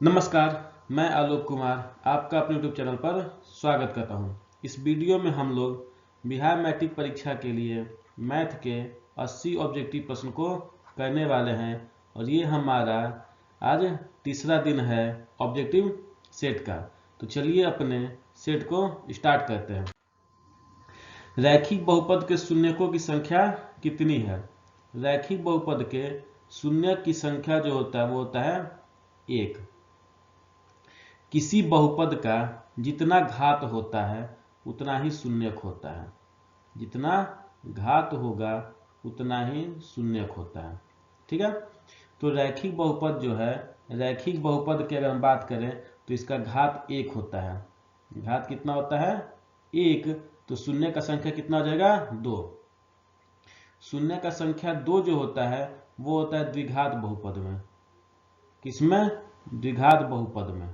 नमस्कार, मैं आलोक कुमार आपका अपने यूट्यूब चैनल पर स्वागत करता हूं। इस वीडियो में हम लोग बिहार मैट्रिक परीक्षा के लिए मैथ के 80 ऑब्जेक्टिव प्रश्न को करने वाले हैं और ये हमारा आज तीसरा दिन है ऑब्जेक्टिव सेट का। तो चलिए अपने सेट को स्टार्ट करते हैं। रैखिक बहुपद के शून्यकों की संख्या कितनी है? रैखिक बहुपद के शून्य की संख्या जो होता है वो होता है 1। किसी बहुपद का जितना घात होता है उतना ही शून्यक होता है। जितना घात होगा उतना ही शून्यक होता है। ठीक है, तो रैखिक बहुपद जो है, रैखिक बहुपद की अगर हम बात करें तो इसका घात 1 होता है। घात कितना होता है? 1। तो शून्य का संख्या कितना हो जाएगा? 2। शून्य का संख्या 2 जो होता है वो होता है द्विघात बहुपद में। किसमें? द्विघात बहुपद में।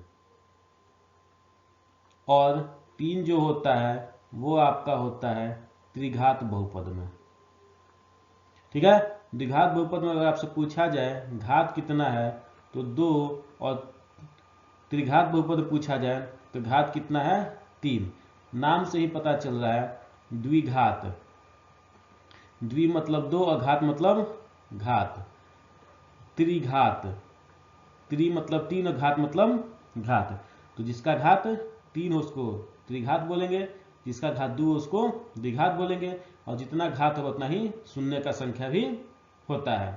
और 3 जो होता है वो आपका होता है त्रिघात बहुपद में। ठीक है, द्विघात बहुपद में अगर आपसे पूछा जाए घात कितना है तो 2, और त्रिघात बहुपद पूछा जाए तो घात कितना है? 3। नाम से ही पता चल रहा है द्विघात। द्वि मतलब 2 और घात मतलब घात। त्रिघात, त्रि मतलब 3 और घात मतलब घात। तो जिसका घात 3 हो उसको त्रिघात बोलेंगे, जिसका घात 2 हो उसको द्विघात बोलेंगे, और जितना घात होगा उतना ही शून्य का संख्या भी होता है।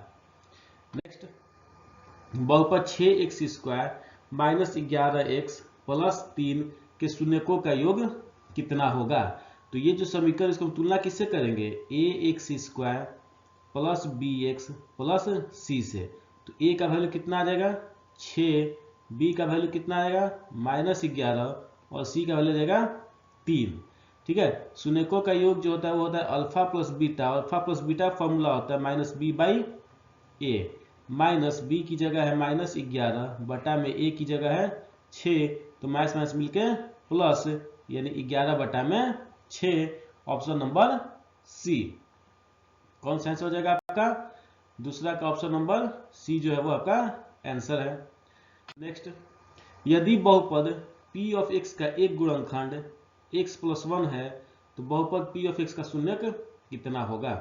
नेक्स्ट, बहुपद 6x² - 11x + 3 के शून्यकों का योग कितना होगा? तो ये जो समीकरण इसको तुलना किससे करेंगे? ax² + bx + c से। तो a का वैल्यू कितना आ जाएगा? 6, b का वैल्यू कितना आएगा? -11, और c का वैल्यू जाएगा 3। ठीक है, शून्यकों का योग जो होता है वो होता है alpha plus beta. Alpha plus beta formula होता है -b/a। -b की जगह है -11 बटा में a की जगह है 6, तो माइनस माइनस मिलके प्लस, यानी 11 बटा में 6। Option number C. कौन सा आंसर हो जाएगा आपका? दूसरा का ऑप्शन नंबर सी जो है वो आपका आंसर है। नेक्स्ट, यदि बहुपद p ऑफ x का एक गुणनखंड x + 1 है तो बहुपद p ऑफ x का शून्यक कितना होगा?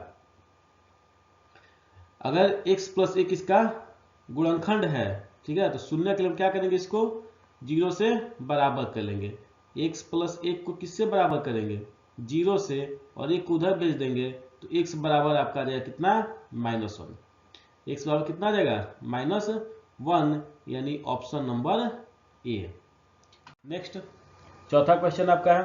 अगर x + 1 इसका गुणनखंड है, ठीक है, तो शून्य के लिए क्या करेंगे? इसको 0 से बराबर कर लेंगे। x + 1 को किससे बराबर करेंगे? 0 से, और 1 को उधर भेज देंगे तो x बराबर आपका आ जाएगा कितना? -1। x बराबर कितना आ जाएगा? -1, यानी ऑप्शन नंबर ए। नेक्स्ट, चौथा क्वेश्चन आपका है,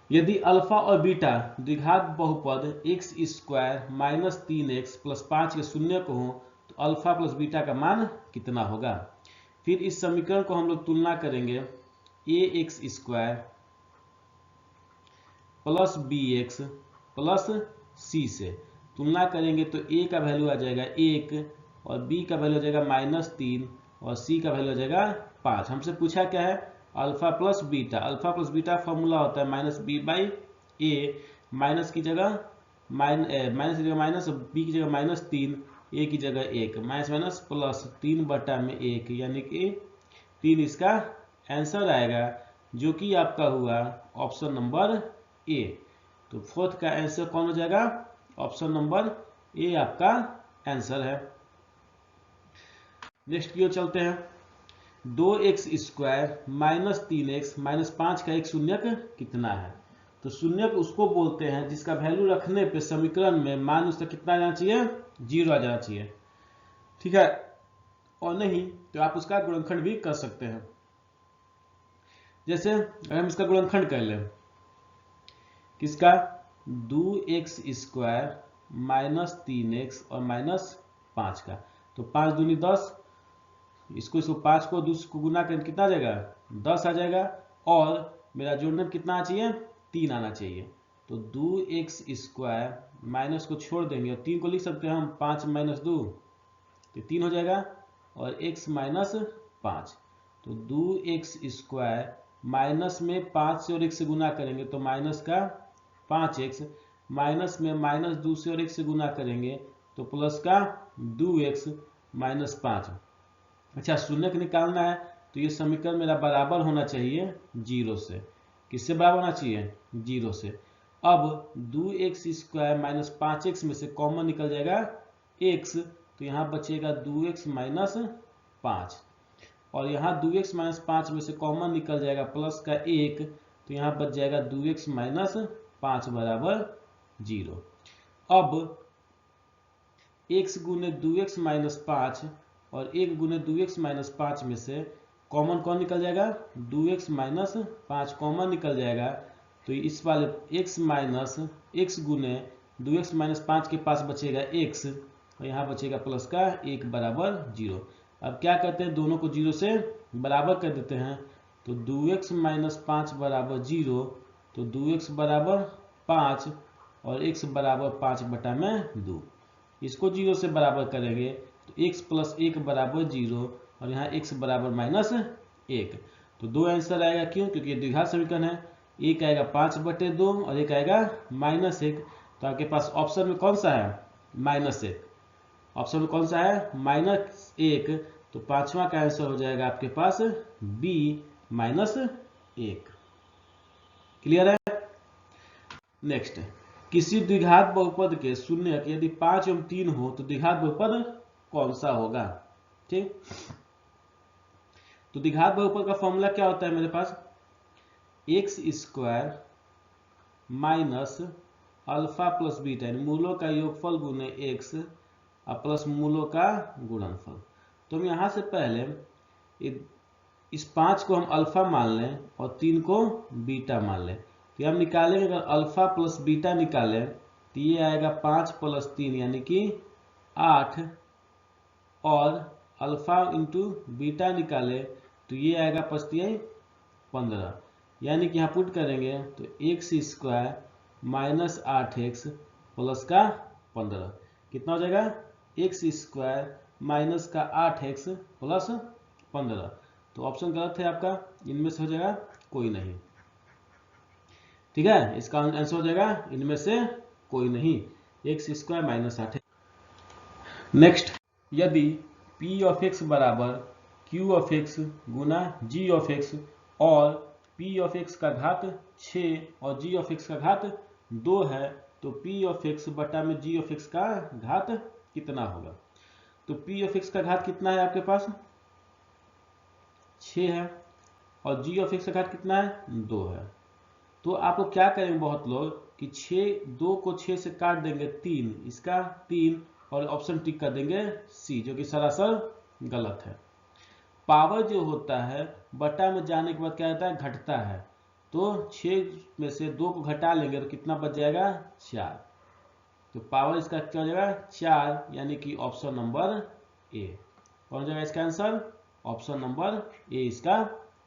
यदि अल्फा और बीटा द्विघात बहुपद x² - 3x + 5 के शून्यक हो तो अल्फा प्लस बीटा का मान कितना होगा? फिर इस समीकरण को हम लोग तुलना करेंगे ax² + bx + c से। तुलना करेंगे तो a का वैल्यू आ जाएगा 1, और b का वैल्यू आ जाएगा -3, और c का वैल्यू आ जाएगा 5। हमसे पूछा क्या है? Alpha plus beta. Alpha plus beta formula होता है -b/a। माइनस की जगह माइनस की जगह माइनस, b की जगह -3, a की जगह 1, माइनस माइनस प्लस 3 बटा में 1, यानी कि 3 इसका आंसर आएगा, जो कि आपका हुआ ऑप्शन नंबर ए। तो फोर्थ का आंसर कौन हो जाएगा? ऑप्शन नंबर ए आपका आंसर है। नेक्स्ट की ओर चलते हैं। 2x² - 3x - 5 का एक शून्यक कितना है? तो शून्यक उसको बोलते हैं जिसका वैल्यू रखने पे समीकरण में मान उसका कितना आ जाना चाहिए? 0 आ जाना चाहिए। ठीक है, और नहीं तो आप उसका गुणनखंड भी कर सकते हैं। जैसे अगर हम इसका गुणनखंड कर लें, किसका? 2x² - 3x और -5 का, तो 5 दूनी 10, इसको 5 को 2 को गुना करके कितना आ जाएगा? 10 आ जाएगा, और मेरा जोड़ने में कितना आना चाहिए? 3 आना चाहिए। तो 2x² माइनस को छोड़ देंगे और 3 को लिख सकते हैं हम, 5 - 2 तो 3 हो जाएगा, और x - 5। तो 2x² माइनस में 5 से और 1 से गुना करेंगे तो माइनस का 5x, माइनस में -2 से और 1 से गुना करेंगे तो प्लस का 2x - 5। अच्छा, शून्य निकालना है तो ये समीकरण मेरा बराबर होना चाहिए 0 से। किससे बराबर होना चाहिए? 0 से। अब 2x² माइनस 5x में से कॉमन निकल जाएगा x, तो यहाँ बचेगा 2x माइनस 5, और यहाँ 2x माइनस 5 में से कॉमन निकल जाएगा प्लस का 1, तो यहाँ बच जाएगा 2x माइनस 5 बराबर 0। अब x गुने 2x माइनस 5 और 1 गुने 2x माइनस 5 में से कॉमन कौन निकल जाएगा? 2x माइनस 5 कॉमन निकल जाएगा, तो इस वाले x माइनस x गुने 2x माइनस 5 के पास बचेगा x, और यहाँ बचेगा प्लस का 1 बराबर 0। अब क्या करते हैं, दोनों को 0 से बराबर कर देते हैं, तो 2x माइनस 5 बराबर 0, तो 2x बराबर 5 और x बराबर 5 बटा में 2। इसको 0 से बराबर करेंगे तो x प्लस 1 बराबर 0, और यहाँ x बराबर माइनस 1, तो 2 आंसर आएगा। क्यों? क्योंकि ये द्विघात समीकरण है। एक आएगा 5/2 और एक आएगा -1, तो आपके पास ऑप्शन में कौन सा है? -1। ऑप्शन में कौन सा है? -1, तो पांचवा का आंसर हो जाएगा आपके पास B -1। क्लियर है? नेक्स्ट, किसी द्विघात बहुपद के शून्य यदि 5 एवं 3 हो तो द्विघात बहुपद कौन सा होगा? ठीक, तो द्विघात बहुपद का फॉर्मूला क्या होता है मेरे पास? x² minus alpha plus beta, यानी मूलों का योगफल गुने x प्लस मूलों का गुणनफल। तो हम यहाँ से पहले इस 5 को हम अल्फा मान लें और 3 को बीटा मान लें, तो हम निकालेंगे, अगर अल्फा प्लस बीटा निकालें तो ये आएगा 5 + 3 यानी कि 8, और अल्फा इंटू बीटा निकाले तो ये आएगा 5×3 15, यानी कि यहाँ पुट करेंगे तो x² माइनस 8x प्लस का 15 कितना हो जाएगा? x² माइनस का 8x प्लस 15। तो ऑप्शन गलत है आपका, इनमें से हो जाएगा कोई नहीं। ठीक है, इसका आंसर हो जाएगा इनमें से कोई नहीं, x² माइनस 8। नेक्स्ट, यदि p ऑफ x बराबर q of x Guna g of x और p ऑफ x का घात 6 और g ऑफ x का घात 2 है, तो p ऑफ x बटा में g ऑफ x का घात कितना होगा? तो p ऑफ x का घात कितना है आपके पास? 6 है, और g ऑफ x का घात कितना है? 2 है। तो आप लोग क्या करेंगे बहुत लोग कि 2 को 6 से काट देंगे 3, इसका 3, और ऑप्शन टिक कर देंगे सी, जो कि सरासर गलत है। पावर जो होता है बटा में जाने के बाद क्या होता है? घटता है। तो 6 में से 2 को घटा लेंगे तो कितना बच जाएगा? 4। तो पावर इसका क्या हो जाएगा? 4, यानी कि ऑप्शन नंबर ए। कौन हो जाएगा इसका आंसर? ऑप्शन नंबर ए इसका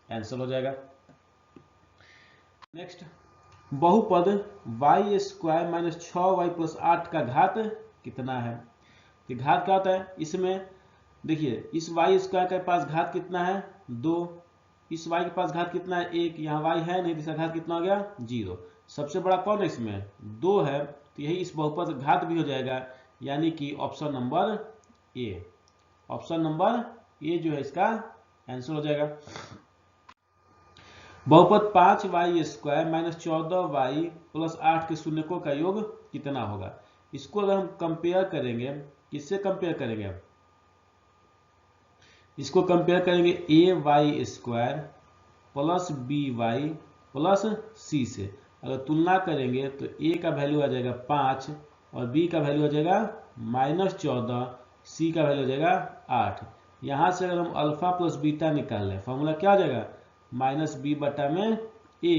आंसर हो जाएगा। नेक्स्ट, बहुपद y² माइनस 6y प्लस 8 का घात कितना है? तो घात क्या होता है? इसमें देखिए, इस y² के पास घात कितना है? 2, इस y के पास घात कितना है? 1, यहाँ y है नहीं, इसका घात कितना हो गया? 0। सबसे बड़ा कौन है इसमें? 2 है, तो यही इस बहुपद का घात भी हो जाएगा, यानी कि option number A. Option number A जो है इसका आंसर हो जाएगा। बहुपद 5y² माइनस 14y प्लस 8 के शून्यकों का योग कितना होगा? इसको अगर हम कंपेयर करेंगे, किससे कंपेयर करेंगे? इसको कंपेयर करेंगे ay² plus by plus c से। अगर तुलना करेंगे तो a का वैल्यू आ जाएगा 5 और b का वैल्यू आ जाएगा -14, c का वैल्यू आ जाएगा 8। यहाँ से अगर हम अल्फा प्लस बीटा निकाल लें, फॉर्मूला क्या हो जाएगा? -b बटा में a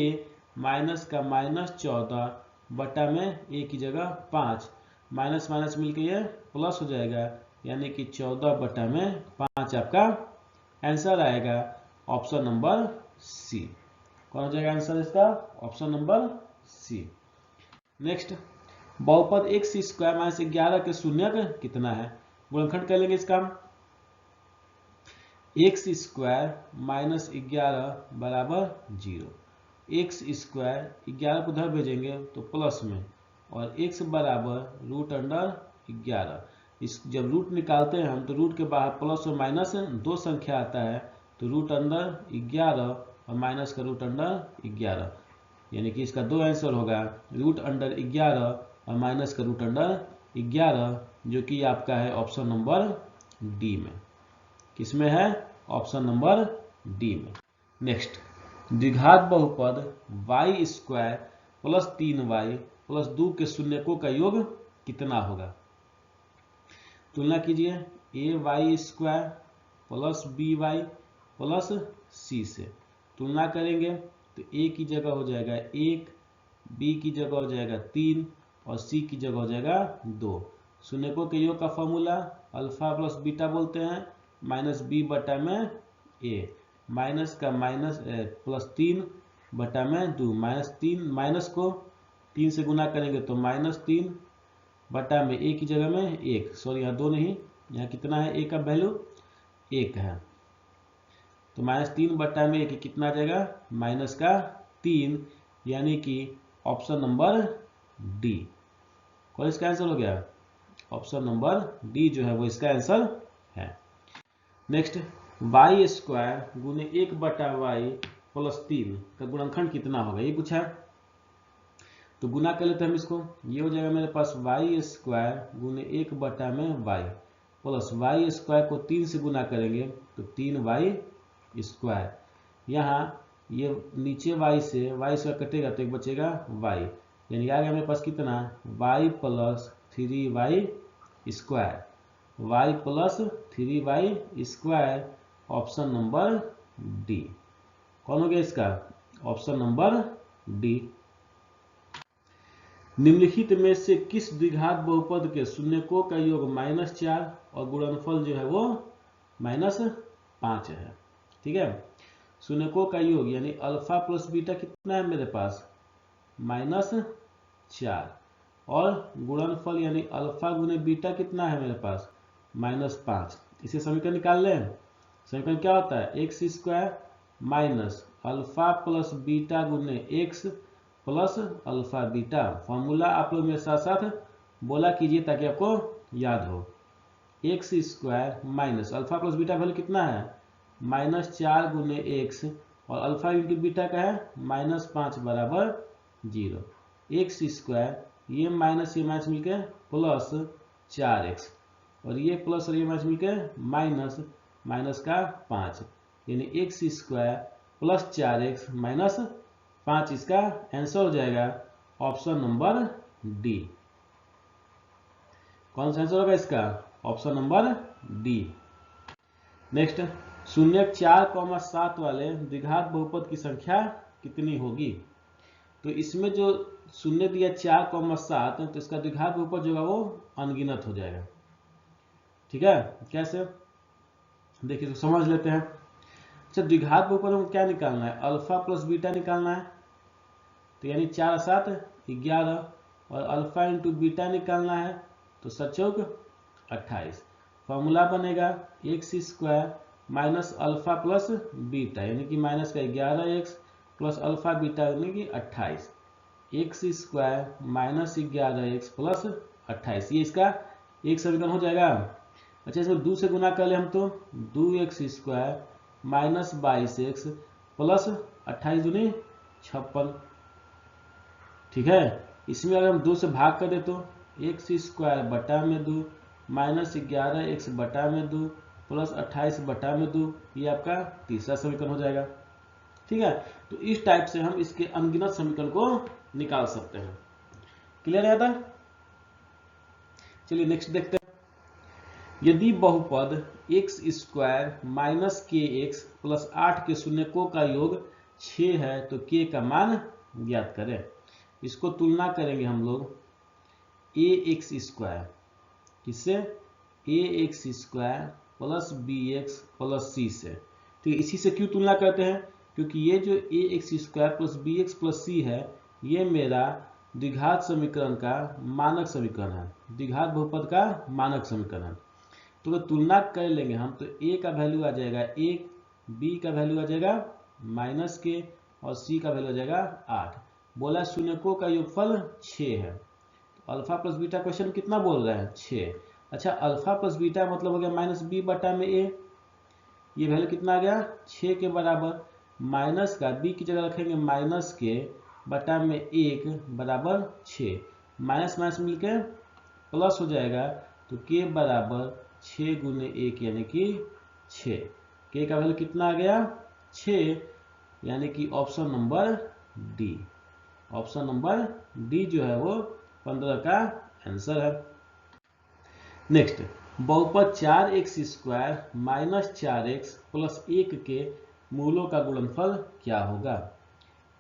माइनस का -14 बटा में a की जगह 5, माइनस माइनस मिलकर ये प्लस हो जाएगा, यानी कि 14 बटा में 5 आपका आंसर आएगा ऑप्शन नंबर सी। कौन हो जाएगा आंसर इसका? ऑप्शन नंबर सी। नेक्स्ट, बहुपद x² माइनस 11 के शून्यक कितना है? गुणनखंड कर लेंगे इसका। x² माइनस 11 बराबर 0। x² 11 को उधर भेजेंगे तो प्लस में, और x बराबर √11। इस जब रूट निकालते हैं हम तो रूट के बाहर प्लस और माइनस 2 संख्या आता है, तो रूट अंदर 11 और माइनस का रूट अंडर 11, यानी कि इसका 2 आंसर होगा, रूट अंडर 11 और माइनस का रूट अंडर 11, जो कि आपका है ऑप्शन नंबर डी में। किसमें है? ऑप्शन नंबर डी में। नेक्स्ट, द्विघात बहुपद y square plus 3y plus 2 के शून्यकों का योग कितना होगा? तुलना कीजिए, a y square plus b y plus c से तुलना करेंगे तो ए की जगह हो जाएगा 1, बी की जगह हो जाएगा 3 और सी की जगह हो जाएगा 2। शून्यकों के योग का फॉर्मूला अल्फा प्लस बीटा बोलते हैं, माइनस बी बटा में ए, माइनस का माइनस प्लस 3 बटा में 2, माइनस को 3 से गुना करेंगे तो माइनस 3 बटा में ए की जगह में 1, सॉरी यहाँ 2 नहीं, यहाँ कितना है, ए का वैल्यू 1 है, तो माइनस 3 बटा में 1 कितना आ जाएगा, माइनस का 3, यानी कि ऑप्शन नंबर डी। कौन इसका आंसर हो गया? ऑप्शन नंबर डी जो है वो इसका आंसर है। नेक्स्ट, वाई स्क्वायर गुने 1 बटा वाई प्लस 3 का गुणनखंड कितना होगा, ये पूछा है। तो गुना कर लेते हैं हम इसको, ये हो जाएगा मेरे पास वाई स्क्वायर गुने 1 बटा में वाई प्लस वाई स्क्वायर को 3 से गुना करेंगे तो 3y स्क्वायर, यहाँ ये नीचे y से y स्क्वायर कटेगा तो एक बचेगा y, यानी आ गया मेरे पास कितना, y plus 3y square, y plus 3y square, option number D. कौन हो गया इसका? Option number D. निम्नलिखित में से किस द्विघात बहुपद के शून्यकों का योग -4 और गुणनफल जो है वो -5 है? ठीक है, शून्यकों का योग यानी अल्फा प्लस बीटा कितना है मेरे पास, -4, और गुणनफल यानी अल्फा गुने बीटा कितना है मेरे पास, -5। इसे समीकरण निकाल लें। समीकरण क्या होता है, x square minus alpha plus beta गुने x plus alpha beta. Formula आप लोग मेरे साथ साथ बोला कीजिए ताकि आपको याद हो। X square minus alpha plus beta value कितना है, -4 गुने एक्स, और अल्फा इंटू बीटा का है -5 बराबर 0। एक्स स्क्वायर, ये माइनस मिलकर प्लस 4x, और ये प्लस और ये माइनस मिलकर माइनस का 5, यानी x square plus 4x minus 5, इसका आंसर हो जाएगा ऑप्शन नंबर डी। कौन सा आंसर होगा इसका? Option number D. नेक्स्ट, 0, 4, 7 वाले द्विघात बहुपद की संख्या कितनी होगी? तो इसमें जो 0 दिया 4, 7, तो इसका द्विघात बहुपद जो है वो अनगिनत हो जाएगा। ठीक है, कैसे देखिए तो समझ लेते हैं। अच्छा, द्विघात बहुपद में क्या निकालना है, अल्फा प्लस बीटा निकालना है, तो यानी 4 7 11, और अल्फा इंटू बीटा निकालना है तो 7 28। फॉर्मूला बनेगा x square minus alpha plus beta, यानी कि माइनस का 11x प्लस अल्फा बीटा यानी कि 28, x square minus 11x plus 28, ये इसका एक समीकरण हो जाएगा। अच्छा, इसमें 2 से गुना कर ले हम तो 2x square minus 22x plus 28 दूनी 56। ठीक है, इसमें अगर हम 2 से भाग कर दे तो एक्स स्क्वायर बटा में 2 माइनस 11x बटा में 2 प्लस 28 बटा में 2, ये आपका तीसरा समीकरण हो जाएगा। ठीक है, तो इस टाइप से हम इसके अनगिनत समीकरण को निकाल सकते हैं। क्लियर है? चलिए नेक्स्ट देखते हैं। यदि बहुपद एक्स स्क्वायर माइनस के एक्स प्लस 8 के शून्यकों का योग 6 है तो के का मान ज्ञात करें। इसको तुलना करेंगे हम लोग ए एक्स स्क्वायर, किससे, a x square plus b x plus c से। ठीक है, इसी से क्यों तुलना करते हैं, क्योंकि ये जो a x square plus b x plus c है, ये मेरा द्विघात समीकरण का मानक समीकरण है, द्विघात बहुपद का मानक समीकरण है। तो तुलना कर लेंगे हम तो ए का वैल्यू आ जाएगा 1, बी का वैल्यू आ जाएगा माइनस के, और सी का वैल्यू आ जाएगा 8। बोला शून्यकों का योगफल 6 है, तो अल्फा प्लस बीटा क्वेश्चन कितना बोल रहा है, 6। अच्छा अल्फा प्लस बीटा मतलब हो गया माइनस बी बटा में ए, ये वैल्यू कितना आ गया 6 के बराबर, माइनस का बी की जगह रखेंगे माइनस के बटा में 1 बराबर 6, माइनस माइनस मिलके प्लस हो जाएगा, तो के बराबर 6 गुने 1 यानी कि 6, के का वैल्यू कितना आ गया 6, यानी कि option number d, option number d जो है वो 15 का आंसर है। नेक्स्ट, बहुपद 4x² माइनस 4x प्लस 1 के मूलों का गुणनफल क्या होगा?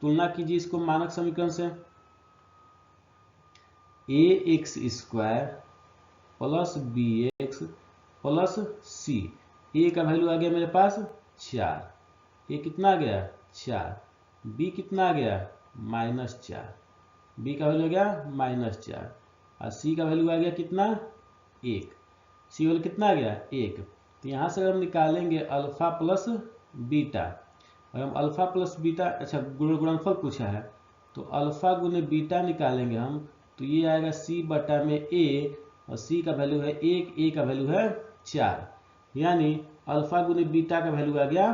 तुलना कीजिए इसको मानक समीकरण से, ax² plus bx plus c, a का वैल्यू आ गया मेरे पास 4, a कितना आ गया 4, b कितना आ गया -4, b का वैल्यू आ गया -4 और c का वैल्यू आ गया कितना 1, सी वैल्यू कितना आ गया 1। तो यहाँ से अगर हम निकालेंगे अल्फा प्लस बीटा, और हम अल्फा प्लस बीटा, अच्छा गुणनफल पूछा है तो अल्फा गुने बीटा निकालेंगे हम, तो ये आएगा सी बटा में ए, और सी का वैल्यू है 1, ए का वैल्यू है 4, यानी अल्फा गुने बीटा का वैल्यू आ गया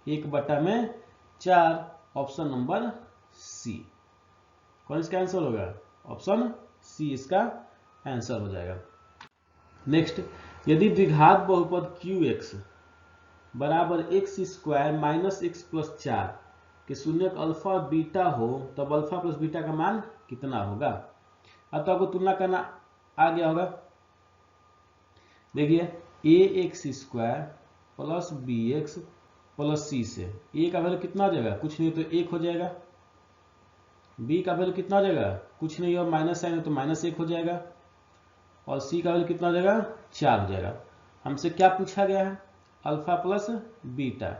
1 बटा में 4, ऑप्शन नंबर सी। कौन इसका आंसर होगा? ऑप्शन सी इसका आंसर हो जाएगा। नेक्स्ट, यदि द्विघात बहुपद QX बराबर x² माइनस x प्लस 4 के शून्यक अल्फा बीटा हो, तब अल्फा प्लस बीटा का मान कितना होगा? अब तो आपको तुलना करना आ गया होगा। देखिए ax² plus bx plus c से a का वैल्यू कितना हो जाएगा? कुछ नहीं तो 1 हो जाएगा, b का वैल्यू कितना हो जाएगा? कुछ नहीं, और माइनस आएंगे तो -1 हो जाएगा, और c का वैल्यू कितना हो जाएगा 4 हो जाएगा। हमसे क्या पूछा गया है? Alpha plus beta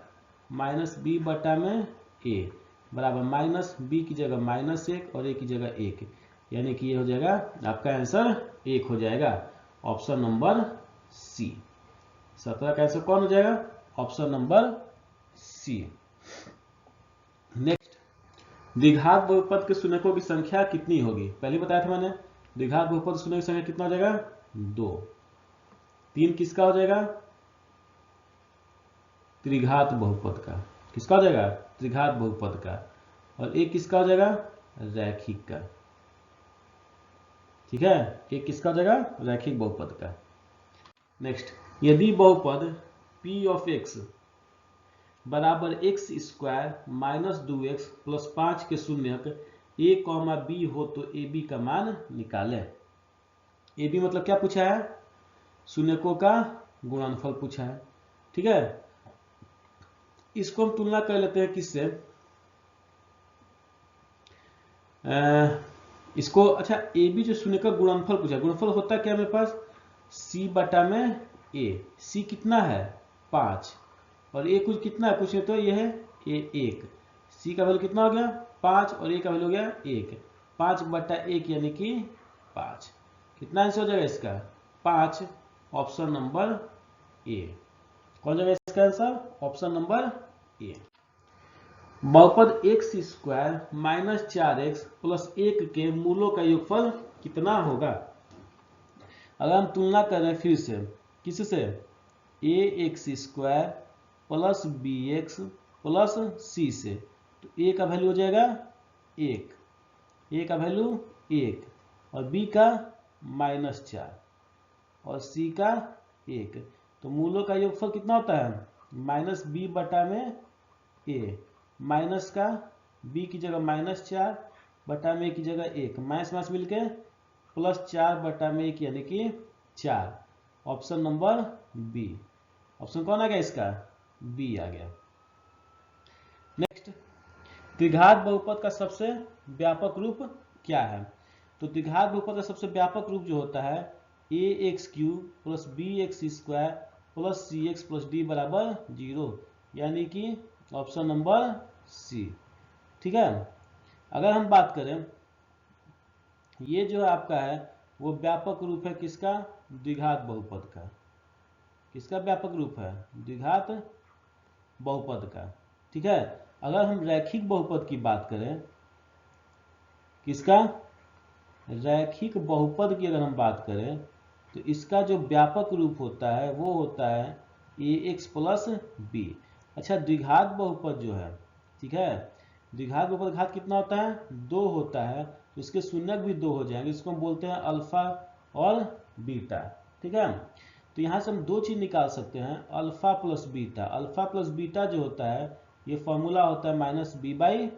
minus b बटा में ए बराबर माइनस बी की जगह -1 और ए की जगह 1, यानी कि ये हो जाएगा आपका आंसर 1 हो जाएगा, ऑप्शन नंबर सी। 17 का आंसर कौन हो जाएगा? ऑप्शन नंबर सी। नेक्स्ट, द्विघात बहुपद के शून्यकों की संख्या कितनी होगी? पहले बताया था मैंने, द्विघात बहुपद शून्य की संख्या कितना हो जाएगा 2, 3 किसका हो जाएगा? त्रिघात बहुपद का। किसका हो जाएगा? त्रिघात बहुपद का। और एक किसका हो जाएगा? रैखिक का। ठीक है, एक किसका हो जाएगा? रैखिक बहुपद का। नेक्स्ट, यदि बहुपद p ऑफ x बराबर x² माइनस 2x प्लस 5 के शून्यक a, b हो तो ab का मान निकालें। ab मतलब क्या पूछा है? शून्यकों का गुणनफल पूछा है। ठीक है, इसको हम तुलना कर लेते हैं किससे? इसको, अच्छा ए बी जो शून्य का गुणनफल पूछा, गुणनफल होता है क्या मेरे पास? सी बटा में ए, सी कितना है 5, और ए कुछ कितना है? कुछ नहीं तो ये है ए 1, सी का वैल्यू कितना हो गया 5 और ए का वैल्यू हो गया 1, 5 बटा 1 यानी कि 5। कितना आंसर हो जाएगा इसका? 5, ऑप्शन नंबर ए। कौन जाएगा इसका आंसर? Option number A. बहुपद x² माइनस 4x प्लस 1 के मूलों का योगफल कितना होगा? अगर हम तुलना करें फिर से, किससे? ax² plus bx plus c से, तो a का वैल्यू हो जाएगा 1, a का वैल्यू 1 और b का -4 और c का 1, तो मूलों का योगफल कितना होता है? माइनस b बटा में a, माइनस का b की जगह -4 बटा में a की जगह 1, माइनस माइनस मिलके प्लस 4 बटा में 1 यानी कि 4, ऑप्शन नंबर बी। ऑप्शन कौन आ गया इसका? बी आ गया। नेक्स्ट, द्विघात बहुपद का सबसे व्यापक रूप क्या है? तो द्विघात बहुपद का सबसे व्यापक रूप जो होता है ax³ plus bx² plus cx plus d बराबर 0, यानी कि ऑप्शन नंबर सी। ठीक है, अगर हम बात करें, ये जो आपका है वो व्यापक रूप है किसका? द्विघात बहुपद का। किसका व्यापक रूप है? द्विघात बहुपद का। ठीक है, अगर हम रैखिक बहुपद की बात करें, किसका? रैखिक बहुपद की अगर हम बात करें तो इसका जो व्यापक रूप होता है वो होता है ax प्लस बी। अच्छा, द्विघात बहुपद जो है, ठीक है, द्विघात बहुपद घात कितना होता है? 2 होता है, तो इसके शून्यक भी 2 हो जाएंगे। इसको हम बोलते हैं अल्फा और बीटा, ठीक है। तो यहाँ से हम दो चीज निकाल सकते हैं, alpha plus beta. Alpha plus beta जो होता है ये फॉर्मूला होता है माइनस बी बाई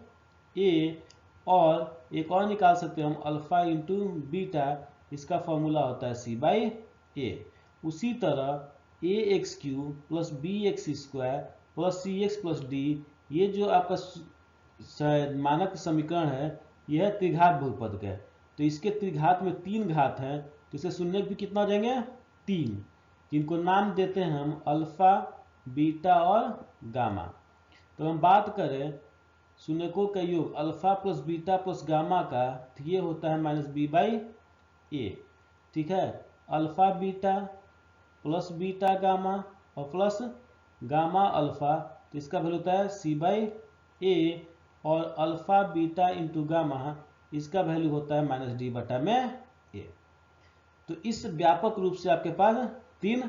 ए, और एक और निकाल सकते हैं हम अल्फा इंटू बीटा, इसका फॉर्मूला होता है सी बाई ए। उसी तरह a x cube plus b x square plus c x plus d, ये जो आपका मानक समीकरण है यह है त्रिघात बहुपद का। तो इसके त्रिघात में 3 घात हैं, तो इसके शून्य भी कितना हो जाएंगे? 3, जिनको नाम देते हैं हम अल्फा, बीटा और गामा। तो हम बात करें शून्यकों का योग alpha plus beta plus gamma का, तो ये होता है माइनस बी बाई ए, ठीक है। Alpha beta plus beta gamma और प्लस गामा अल्फा, तो इसका वैल्यू होता है सी बाई ए, और अल्फा बीटा इंटू गामा इसका वैल्यू होता है माइनस डी बटा में ए। तो इस व्यापक रूप से आपके पास 3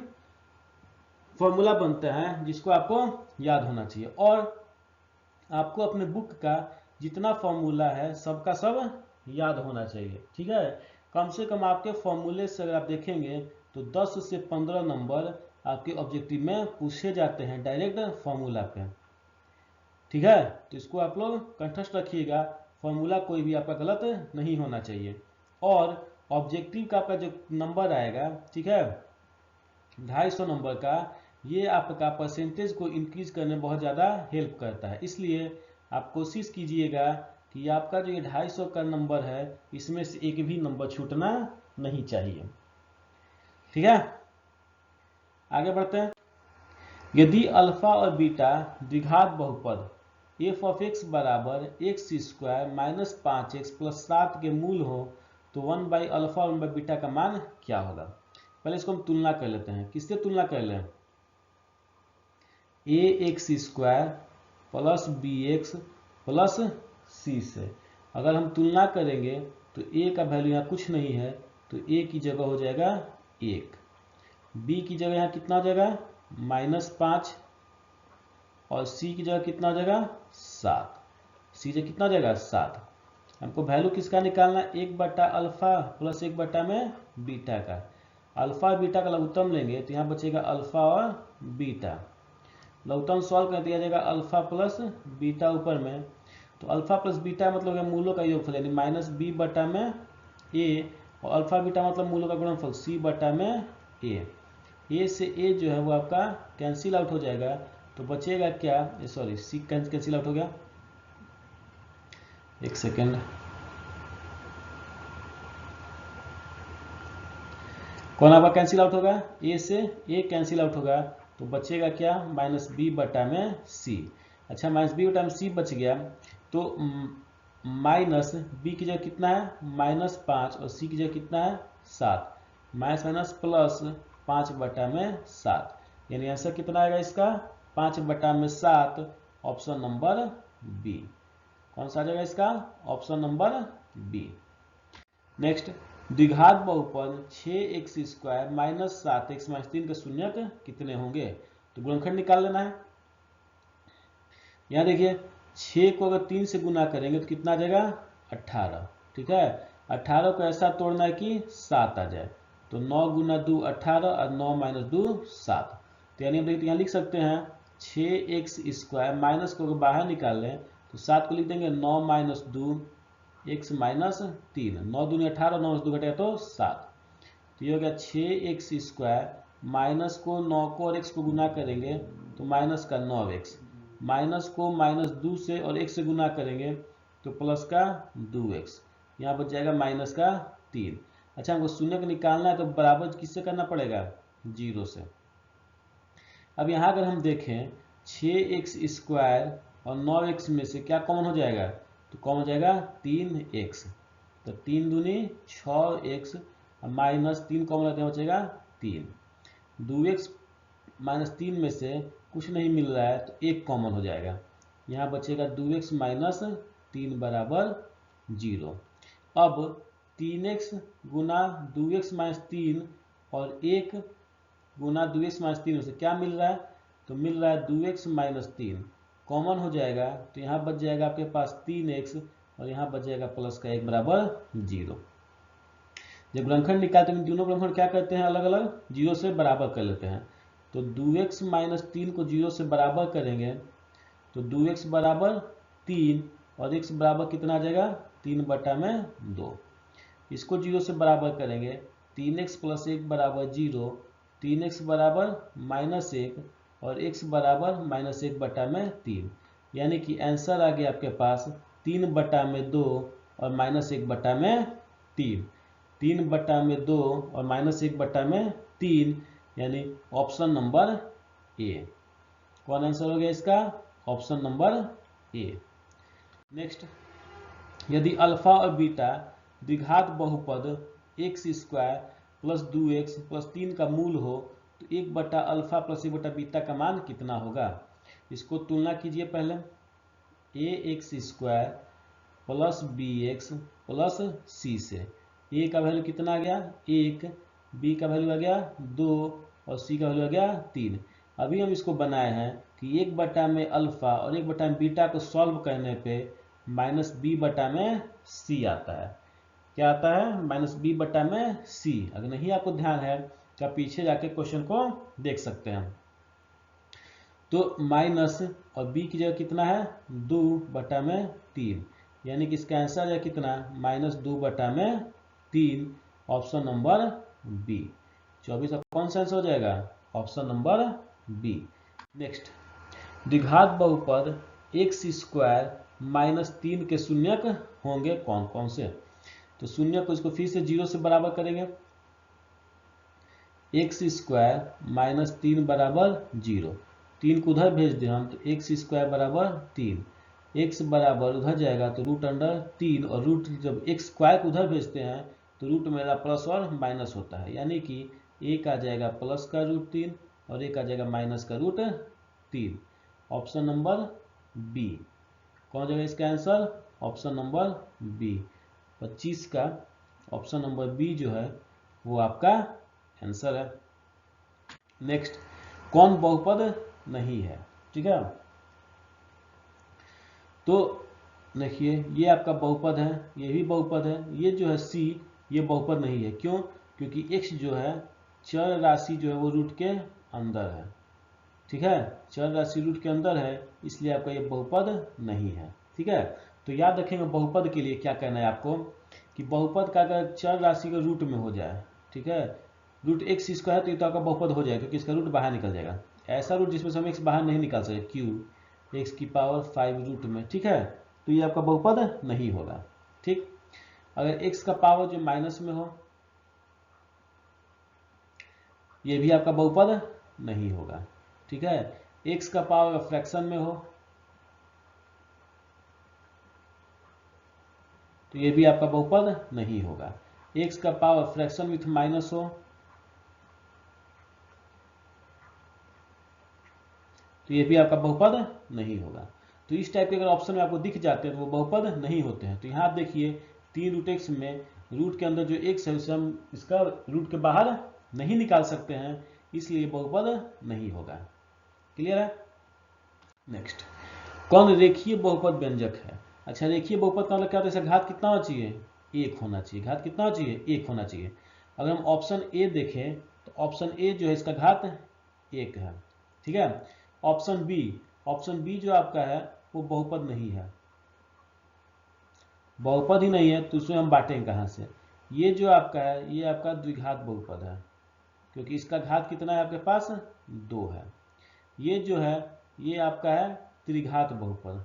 फॉर्मूला बनते हैं जिसको आपको याद होना चाहिए, और आपको अपने बुक का जितना फॉर्मूला है सबका सब याद होना चाहिए, ठीक है। कम से कम आपके फॉर्मूले से अगर आप देखेंगे तो 10 से 15 नंबर आपके ऑब्जेक्टिव में पूछे जाते हैं डायरेक्ट फॉर्मूला पे, ठीक है। तो इसको आप लोग कंठस्थ रखिएगा, फॉर्मूला कोई भी आपका गलत नहीं होना चाहिए। और ऑब्जेक्टिव का आपका जो नंबर आएगा, ठीक है, 250 नंबर का, ये आपका परसेंटेज को इंक्रीज करने में बहुत ज़्यादा हेल्प करता है। इसलिए आप कोशिश कीजिएगा कि आपका जो ये 250 का नंबर है इसमें से एक भी नंबर छूटना नहीं चाहिए, ठीक है। आगे बढ़ते हैं। यदि अल्फा और बीटा द्विघात बहुपद एफ ऑफ एक्स बराबर x square minus 5x plus 7 के मूल हो तो 1 बाई अल्फा और 1 बाई बीटा का मान क्या होगा? पहले इसको हम तुलना कर लेते हैं। किससे तुलना कर लें? A x square plus b x plus c से। अगर हम तुलना करेंगे तो ए का वैल्यू यहाँ कुछ नहीं है, तो ए की जगह हो जाएगा 1, बी की जगह यहाँ कितना हो जाएगा -5, और सी की जगह कितना हो जाएगा 7, सी जगह कितना हो जाएगा 7। हमको वैल्यू किसका निकालना है? 1 बटा अल्फा प्लस 1 बटा में बीटा का। अल्फा बीटा का लघुत्तम लेंगे तो यहाँ बचेगा अल्फा और बीटा। लघुत्तम सॉल्व कर दिया जाएगा अल्फा प्लस बीटा ऊपर में, तो अल्फा प्लस बीटा मतलब मूलों का योगफल यानी माइनस बी बटा में ए, और अल्फा बीटा मतलब मूलों का गुणनफल सी बटा में ए से ए जो है वो आपका कैंसिल आउट हो जाएगा, तो बचेगा क्या? सॉरी, सी कैंसिल आउट हो गया, एक सेकेंड, कौन आपका कैंसिल आउट होगा? ए से ए कैंसिल आउट होगा, तो बचेगा क्या? माइनस बी बटा में सी। अच्छा, माइनस बी बटा में सी बच गया, तो माइनस बी की जगह कितना है? -5, और सी की जगह कितना है? 7, माइनस माइनस प्लस 5 बटा में 7, यानी आंसर कितना आएगा इसका? 5 बटा में 7, ऑप्शन नंबर बी। कौन सा आ जाएगा इसका? Option number B. नेक्स्ट, द्विघात बहुपद 6x square minus 7x minus 3 के शून्यक कितने होंगे? तो गुणनखंड निकाल लेना है। यहाँ देखिए 6 को अगर 3 से गुना करेंगे तो कितना आ जाएगा? 18, ठीक है। 18 को ऐसा तोड़ना है कि 7 आ जाए, तो 9 गुना 2 18 और 9 माइनस 2 7, तो यानी हम देखते यहाँ लिख सकते हैं 6x स्क्वायर, माइनस को अगर बाहर निकाल लें तो 7 को लिख देंगे 9 माइनस 2 x माइनस 3, 9 दूनी 18, 9 2 घटेगा तो 7, तो ये हो गया 6x स्क्वायर, माइनस को 9 को और x को गुना करेंगे तो माइनस का 9x, माइनस को माइनस 2 से और x से गुना करेंगे तो प्लस का 2x, यहाँ बच जाएगा माइनस का 3। अच्छा, हमको शून्य को निकालना है तो बराबर किससे करना पड़ेगा? 0 से। अब यहाँ अगर हम देखें 6x स्क्वायर और 9x में से क्या कॉमन हो जाएगा? तो कॉमन हो जाएगा 3x, तो 3 दूनी 6x, माइनस 3 कॉमन रहते हैं बचेगा 3, 2x माइनस 3 में से कुछ नहीं मिल रहा है तो 1 कॉमन हो जाएगा, यहाँ बचेगा 2x माइनस 3 बराबर 0। अब 3x गुना 2x माइनस 3 और 1 गुना 2x माइनस 3 से क्या मिल रहा है, तो मिल रहा है 2x माइनस 3, कॉमन हो जाएगा तो यहाँ बच जाएगा आपके पास 3x और यहाँ बच जाएगा प्लस का 1 बराबर 0। जब गुणनखंड निकालते हैं दोनों गुणनखंड क्या करते हैं, अलग अलग 0 से बराबर कर लेते हैं। तो 2x माइनस 3 को 0 से बराबर करेंगे तो 2x बराबर 3 और x बराबर कितना आ जाएगा 3/2। इसको 0 से बराबर करेंगे 3x प्लस 1 बराबर 0, 3x बराबर -1 और x बराबर -1/3, यानी कि आंसर आ गया आपके पास 3/2 और -1/3, 3/2 और -1/3, यानी ऑप्शन नंबर ए। कौन आंसर हो गया इसका, ऑप्शन नंबर ए। नेक्स्ट, यदि अल्फा और बीटा द्विघात बहुपद x square plus 2x plus 3 का मूल हो तो 1/अल्फा प्लस 1/बीटा का मान कितना होगा। इसको तुलना कीजिए पहले, ax square plus bx plus c से। a का वैल्यू कितना आ गया 1, b का वैल्यू आ गया 2 और c का वैल्यू आ गया 3। अभी हम इसको बनाए हैं कि 1/अल्फा और 1/बीटा को सॉल्व करने पे -b/c आता है। क्या आता है, -b/c। अगर नहीं आपको ध्यान है तो आप पीछे जाके क्वेश्चन को देख सकते हैं। तो माइनस और b की जगह कितना है 2/3, यानी कि इसका आंसर है कितना -2/3, ऑप्शन नंबर बी। 24 का कौन सा आंसर हो जाएगा, ऑप्शन नंबर बी। नेक्स्ट, द्विघात बहुपद x स्क्वायर -3 के शून्यक होंगे कौन कौन से। तो शून्य को इसको फिर से 0 से बराबर करेंगे, x स्क्वायर -3 बराबर 0, 3 को उधर भेज दें हम तो x स्क्वायर बराबर 3, x बराबर उधर जाएगा तो √3 और रूट जब x स्क्वायर को उधर भेजते हैं तो रूट मेरा प्लस और माइनस होता है, यानी कि एक आ जाएगा प्लस का √3 और एक आ जाएगा माइनस का √3, ऑप्शन नंबर बी। कौन जाएगा इसका आंसर, ऑप्शन नंबर बी। 25 का ऑप्शन नंबर बी जो है वो आपका आंसर है। नेक्स्ट, कौन बहुपद नहीं है, ठीक है। तो देखिए ये आपका बहुपद है, ये भी बहुपद है, ये जो है c ये बहुपद नहीं है। क्यों, क्योंकि x जो है चर राशि जो है वो रूट के अंदर है, ठीक है, चर राशि रूट के अंदर है, इसलिए आपका ये बहुपद नहीं है, ठीक है। तो याद रखेंगे बहुपद के लिए क्या करना है आपको, कि बहुपद का अगर चर राशि का रूट में हो जाए, ठीक है, रूट x स्क्वायर तो ये तो आपका बहुपद हो जाएगा क्योंकि इसका रूट बाहर निकल जाएगा। ऐसा रूट जिसमें से हम x बाहर नहीं निकाल सकते, q x⁵ रूट में, ठीक है, तो ये आपका बहुपद नहीं होगा, ठीक। अगर x का पावर जो माइनस में हो ये भी आपका बहुपद नहीं होगा, ठीक है। x का पावर फ्रैक्शन में हो तो ये भी आपका बहुपद नहीं होगा। x का पावर फ्रैक्शन विथ माइनस हो तो ये भी आपका बहुपद नहीं होगा। तो इस टाइप के अगर ऑप्शन में आपको दिख जाते हैं तो वो बहुपद नहीं होते हैं। तो यहाँ आप देखिए 3√x में रूट के अंदर जो x है उसे हम इसका रूट के बाहर नहीं निकाल सकते हैं, इसलिए बहुपद नहीं होगा। क्लियर है। नेक्स्ट, कौन रेखीय बहुपद व्यंजक है। अच्छा, रेखीय बहुपद का मतलब क्या होता है, इसका घात कितना होना चाहिए, 1 होना चाहिए। घात कितना होना चाहिए, 1 होना चाहिए। अगर हम ऑप्शन ए देखें तो ऑप्शन ए जो है इसका घात 1 है, ठीक है। ऑप्शन बी जो आपका है वो बहुपद नहीं है, बहुपद ही नहीं है तो उसमें हम बांटेंगे कहाँ से। ये जो आपका है ये आपका द्विघात बहुपद है क्योंकि इसका घात कितना है आपके पास 2 है। ये जो है ये आपका है त्रिघात बहुपद,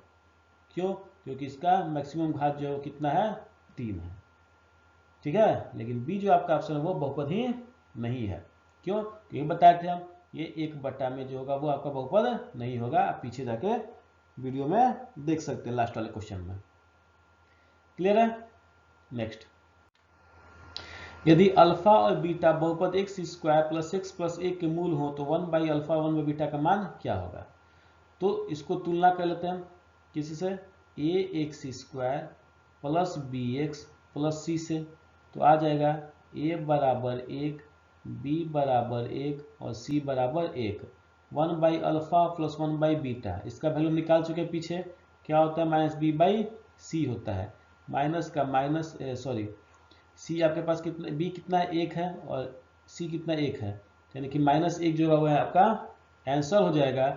क्यों, क्योंकि इसका मैक्सिमम घात जो है कितना है 3 है, ठीक है। लेकिन बी जो आपका ऑप्शन है वो बहुपद ही नहीं है, क्यों, क्योंकि बताए थे हम ये 1 में जो होगा वो आपका बहुपद नहीं होगा। आप पीछे जाके वीडियो में देख सकते हैं लास्ट वाले क्वेश्चन में। क्लियर है। नेक्स्ट, यदि अल्फा और बीटा बहुपद x square plus x plus 1 के मूल हो तो 1/अल्फा 1/बीटा का मान क्या होगा। तो इसको तुलना कर लेते हैं किसी से, ax square plus bx plus c से। तो आ जाएगा a बराबर 1 बी बराबर 1 और सी बराबर 1, 1/अल्फा प्लस 1/बीटा, इसका वैल्यू निकाल चुके पीछे, क्या होता है माइनस बी बाई सी होता है, माइनस का माइनस सॉरी सी आपके पास कितना, बी कितना 1 है और सी कितना 1 है, यानी कि -1 जो हुआ है आपका आंसर हो जाएगा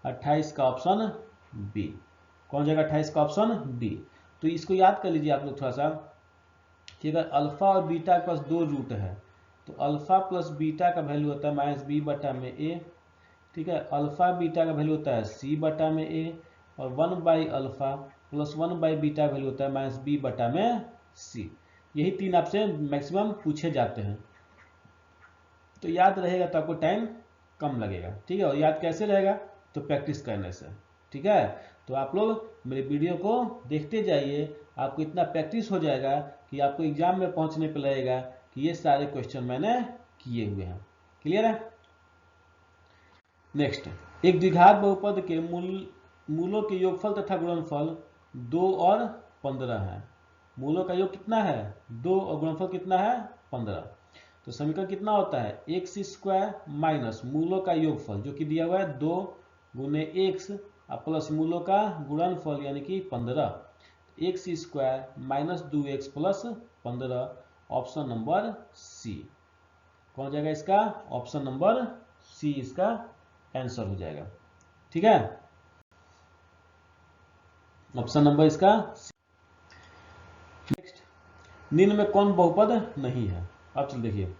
28 का ऑप्शन बी। कौन जाएगा 28 का ऑप्शन बी। तो इसको याद कर लीजिए आप लोग थोड़ा सा कि अगर अल्फा और बीटा के पास दो रूट है तो अल्फा प्लस बीटा का वैल्यू होता है -b बटा में a, ठीक है। अल्फा बीटा का वैल्यू होता है c बटा में a और 1/अल्फा प्लस 1/बीटा वैल्यू होता है -b बटा में c। यही तीन आपसे मैक्सिमम पूछे जाते हैं, तो याद रहेगा तो आपको टाइम कम लगेगा, ठीक है। और याद कैसे रहेगा, तो प्रैक्टिस करने से, ठीक है। तो आप लोग मेरे वीडियो को देखते जाइए, आपको इतना प्रैक्टिस हो जाएगा कि आपको एग्जाम में पहुंचने पर लगेगा कि ये सारे क्वेश्चन मैंने किए हुए हैं। क्लियर है। नेक्स्ट, एक द्विघात बहुपद के मूलों के योगफल तथा गुणनफल 2 और 15 है। मूलों का योग कितना है 2 और गुणनफल कितना है 15। तो समीकरण कितना होता है एक्स स्क्वायर माइनस मूलों का योगफल जो कि दिया हुआ है 2 गुने एक्स प्लस मूलों का गुणनफल यानी कि 15, x square minus 2x plus 15, option number C. कौन हो जाएगा इसका ऑप्शन नंबर सी इसका आंसर हो जाएगा, ठीक है। ऑप्शन नंबर इसका। नेक्स्ट, निम्न में कौन बहुपद नहीं है। अब चल देखिए,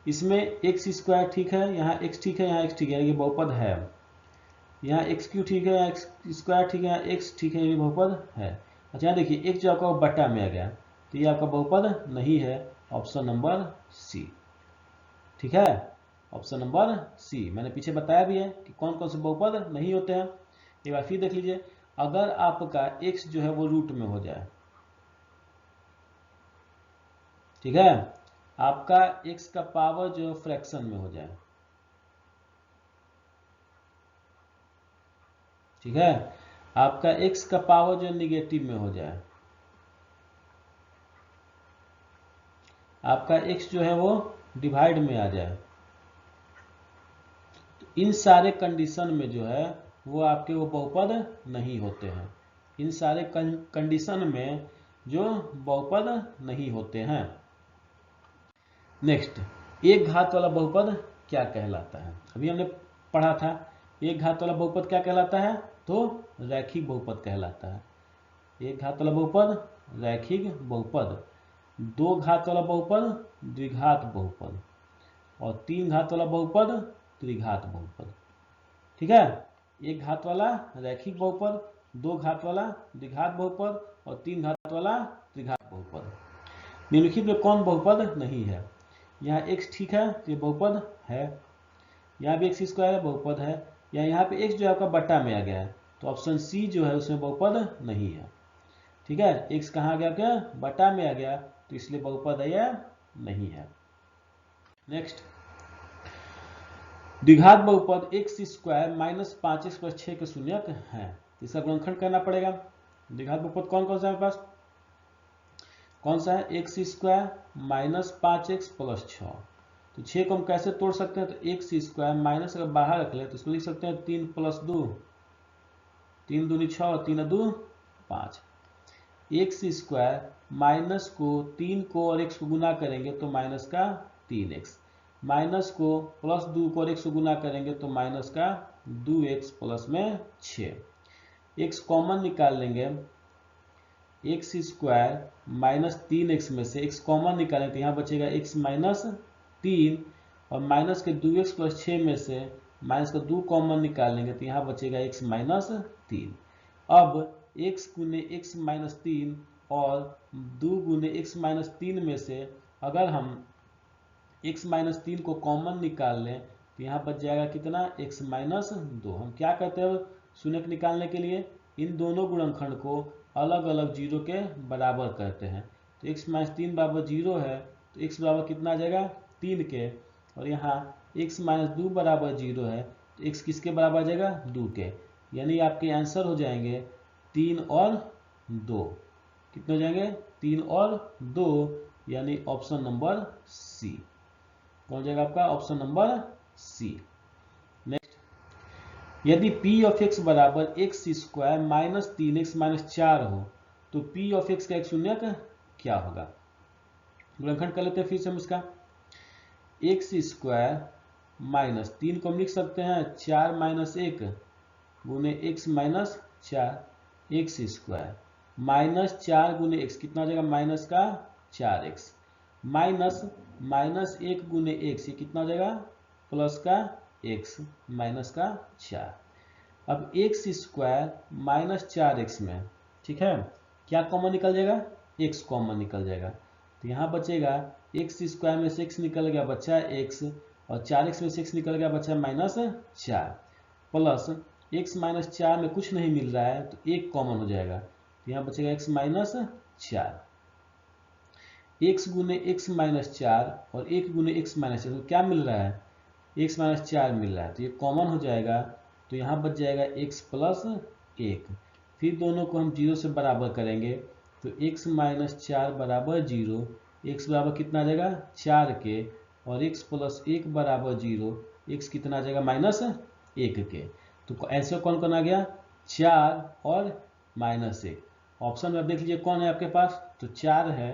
इसमें एक्स स्क्वायर ठीक है, यहाँ एक्स ठीक है, यहाँ एक्स ठीक है, ये बहुपद है। यहाँ एक्स क्यू ठीक है, यहाँ एक्स स्क्वायर ठीक है, यहाँ एक्स ठीक है, ये बहुपद है। अच्छा यहाँ देखिए एक्स जो आपका बटा में आ गया तो ये आपका बहुपद नहीं है, ऑप्शन नंबर सी, ठीक है। ऑप्शन नंबर सी मैंने पीछे बताया भी है कि कौन कौन से बहुपद नहीं होते हैं। एक बार फिर देख लीजिए, अगर आपका x जो है वो रूट में हो जाए, ठीक है, आपका x का पावर जो फ्रैक्शन में हो जाए, ठीक है, आपका x का पावर जो निगेटिव में हो जाए, आपका x जो है वो डिवाइड में आ जाए, तो इन सारे कंडीशन में जो है वो आपके वो बहुपद नहीं होते हैं। इन सारे कंडीशन में जो बहुपद नहीं होते हैं। नेक्स्ट, एक घात वाला बहुपद क्या कहलाता है। अभी हमने पढ़ा था एक घात वाला बहुपद क्या कहलाता है, तो रैखिक बहुपद कहलाता है। एक घात वाला बहुपद रैखिक बहुपद, दो घात वाला बहुपद द्विघात बहुपद और तीन घात वाला बहुपद त्रिघात बहुपद, ठीक है। एक घात वाला रैखिक बहुपद, दो घात वाला द्विघात बहुपद और तीन घात वाला त्रिघात बहुपद। निम्नलिखित में कौन बहुपद नहीं है। यहाँ x ठीक है तो ये बहुपद है, यहाँ भी एक्स स्क्वायर है बहुपद है, या यहाँ पे x जो है आपका बट्टा में आ गया है तो ऑप्शन सी जो है उसमें बहुपद नहीं है, ठीक है। x कहाँ आ गया क्या बट्टा में आ गया तो इसलिए बहुपद है या नहीं है। नेक्स्ट, द्विघात बहुपद x square minus 5x plus 6 के शून्यक है, इसका गुणनखंड करना पड़ेगा। द्विघात बहुपद कौन कौन सा है पास, कौन सा है x square minus 5x plus 6। तो 6 को हम कैसे तोड़ सकते हैं, तो एक्स स्क्वायर माइनस अगर बाहर रख ले तो इसको लिख सकते हैं 3 + 2, 3 दूनी 6 और 3 2 5। एक्स स्क्वायर माइनस को 3 को और x को गुना करेंगे तो माइनस का 3x, माइनस को प्लस 2 को और x को गुना करेंगे तो माइनस का 2x प्लस में 6। x कॉमन निकाल लेंगे, एक्स स्क्वायर माइनस 3x में से x कॉमन निकालें तो यहाँ बचेगा x माइनस 3 और माइनस के 2x प्लस 6 में से माइनस का 2 कॉमन निकालेंगे तो यहाँ बचेगा x माइनस 3। अब x गुने x माइनस 3 और 2 गुने x माइनस 3 में से अगर हम x माइनस 3 को कॉमन निकाल लें तो यहाँ बच जाएगा कितना x माइनस 2। हम क्या कहते हैं शून्यक निकालने के लिए, इन दोनों गुणनखंड को अलग अलग जीरो के बराबर करते हैं। तो x माइनस 3 बराबर 0 है तो x बराबर कितना आ जाएगा 3 के, और यहाँ x माइनस 2 बराबर 0 है तो x किसके बराबर आ जाएगा 2 के, यानी आपके आंसर हो जाएंगे 3 और 2। कितने हो जाएंगे 3 और 2, यानी ऑप्शन नंबर सी। कौन हो जाएगा आपका ऑप्शन नंबर सी। नेक्स्ट, यदि p ऑफ x बराबर x square minus 3x minus 4 हो तो p ऑफ x का एक शून्यक क्या होगा? गुणनखंड कर लेते हैं फिर से हम इसका। एक्स स्क्वायर माइनस 3 को हम लिख सकते हैं 4 माइनस 1 गुने x minus 4 x square minus 4 गुने एक्स कितना हो जाएगा माइनस का 4x माइनस माइनस 1 गुने एक्स ये कितना हो जाएगा प्लस का x माइनस का 4। अब एक्स स्क्वायर माइनस 4x में ठीक है क्या कॉमन निकल जाएगा? x कॉमन निकल जाएगा तो यहाँ बचेगा एक्स स्क्वायर में से x निकल गया बच्चा x और 4x में से x निकल गया बच्चा माइनस 4 प्लस x माइनस 4 में कुछ नहीं मिल रहा है तो 1 कॉमन हो जाएगा तो यहाँ बचेगा x माइनस 4 x गुने x माइनस 4 और 1 गुने x माइनस 4 तो क्या मिल रहा है x माइनस 4 मिल रहा है तो ये कॉमन हो जाएगा तो यहाँ बच जाएगा x प्लस 1। फिर दोनों को हम 0 से बराबर करेंगे तो x माइनस 4 बराबर 0 x बराबर कितना आ जाएगा 4 के और x प्लस 1 बराबर 0 x कितना आ जाएगा माइनस 1 के। तो ऐसे कौन कौन आ गया 4 और माइनस 1। ऑप्शन में आप देख लीजिए कौन है आपके पास तो 4 है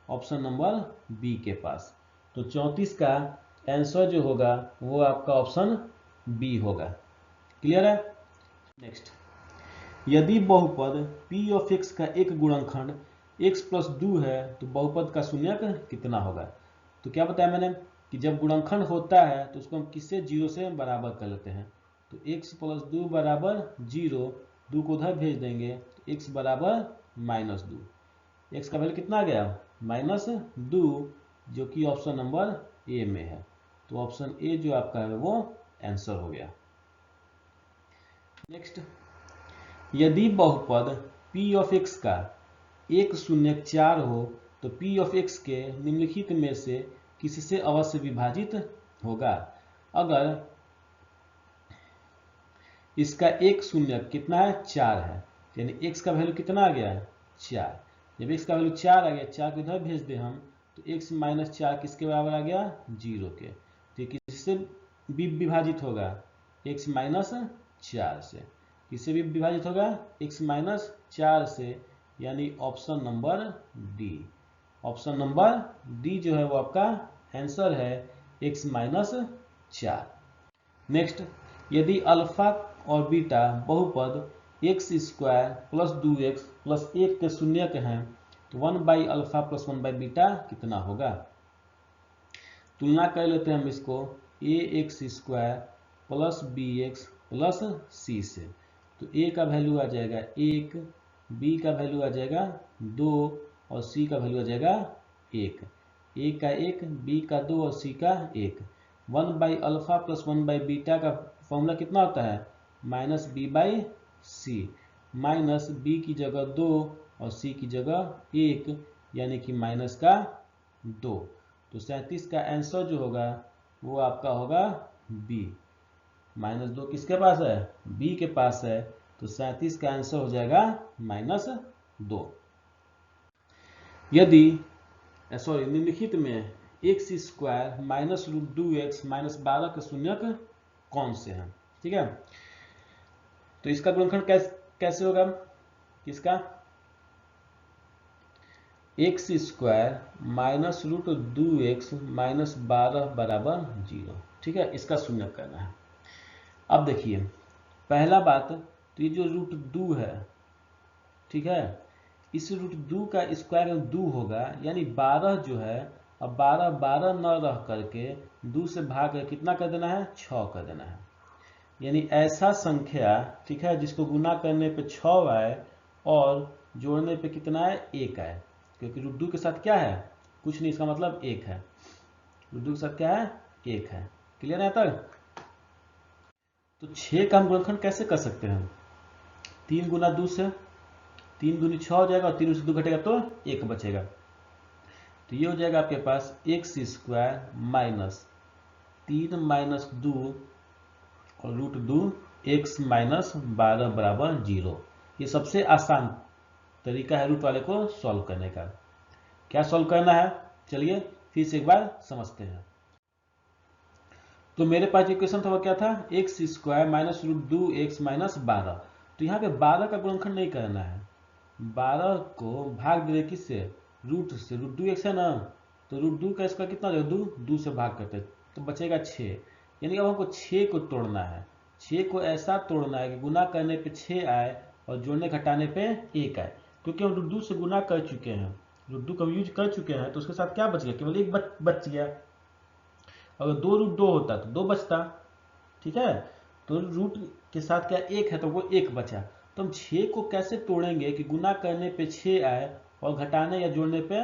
ऑप्शन नंबर बी के पास। तो 34 का आंसर जो होगा वो आपका ऑप्शन बी होगा। क्लियर है? नेक्स्ट, यदि बहुपद p ऑफ x का एक गुणनखंड x प्लस 2 है तो बहुपद का शून्यक कितना होगा? तो क्या बताया मैंने कि जब गुणनखंड होता है तो उसको हम किससे 0 से बराबर कर लेते हैं तो x प्लस 2 बराबर 0 2 को उधर भेज देंगे तो x बराबर माइनस 2 x का वैल्यू कितना आ गया माइनस 2 जो कि ऑप्शन नंबर ए में है तो ऑप्शन ए जो आपका है वो आंसर हो गया। नेक्स्ट, यदि बहुपद p ऑफ x का एक शून्यक 4 हो तो p ऑफ x के निम्नलिखित में से किससे अवश्य विभाजित होगा? अगर इसका एक शून्यक कितना है 4 है यानी x का वैल्यू कितना आ गया 4। जब x का वैल्यू 4 आ गया 4 को इधर भेज दे हम तो x माइनस 4 किसके बराबर आ गया 0 के। तो किससे विभाजित होगा x माइनस 4 से। किससे भी विभाजित होगा x माइनस 4 से यानी option number d. Option number d जो है वो आपका आंसर है x माइनस 4। नेक्स्ट, यदि अल्फा और बीटा बहुपद x square plus 2x plus 1 के शून्यक हैं तो 1 by alpha plus 1 by beta कितना होगा? तुलना कर लेते हैं हम इसको a x square plus b x plus c से। तो a का वैल्यू आ जाएगा 1 b का वैल्यू आ जाएगा 2 और c का वैल्यू आ जाएगा 1। a का 1 b का 2 और c का 1। 1 by alpha plus 1 by beta का फॉर्मूला कितना होता है minus b by c. Minus b की जगह 2 और सी की जगह 1 यानी कि माइनस का 2। तो 37 का आंसर जो होगा वो आपका होगा बी। माइनस 2 किसके पास है बी के पास है तो 37 का आंसर हो जाएगा माइनस 2। यदि सॉरी निम्नलिखित में x square minus root 2x minus 12 के शून्यक कौन से हैं? ठीक है तो इसका गुणनखंड कैसे होगा किसका x square minus root 2x minus 12 बराबर 0। ठीक है इसका शून्यक करना है। अब देखिए पहला बात तो ये जो रूट 2 है ठीक है इस रूट 2 का स्क्वायर 2 होगा यानी 12 जो है अब 12 12 न रह करके 2 से भाग कर कितना कर देना है 6 कर देना है। यानी ऐसा संख्या ठीक है जिसको गुना करने पे 6 आए और जोड़ने पे कितना है 1 आए क्योंकि रूट 2 के साथ क्या है कुछ नहीं इसका मतलब 1 है। रूट 2 के साथ क्या है 1 है। क्लियर है तक? तो 6 का हम गुणनखंड कैसे कर सकते हैं 3 गुना 2 से 3 दूनी 6 हो जाएगा और 3 से 2 घटेगा तो 1 बचेगा। तो ये हो जाएगा आपके पास एक्स स्क्वायर माइनस 3 माइनस 2 और रूट 2 एक्स माइनस 12 बराबर 0। ये सबसे आसान तरीका है रूट वाले को सॉल्व करने का। क्या सॉल्व करना है चलिए फिर से एक बार समझते हैं। तो मेरे पास इक्वेशन था वो क्या था, x square minus root 2x minus 12। तो यहाँ पे 12 का गुणनखंड नहीं करना है, 12 को भाग दे किससे, रूट से, रूट 2x है ना, तो रूट 2 का स्क्वायर कितना हो जाएगा, 2 से भाग करते तो बचेगा 6। यानी अब हमको 6 को तोड़ना है, 6 को ऐसा तोड़ना है कि गुना करने पे 6 आए और जोड़ने घटाने पे 1 आए, क्योंकि हम रूट 2 से गुना कर चुके हैं, रूट 2 का यूज कर चुके हैं, तो उसके साथ क्या बच गया, केवल 1 बच गया। अगर 2 रूट 2 होता तो 2 बचता, ठीक है। तो रूट के साथ क्या 1 है तो वो 1 बचा। तो हम 6 को कैसे तोड़ेंगे कि गुना करने पे 6 आए और घटाने या जोड़ने पे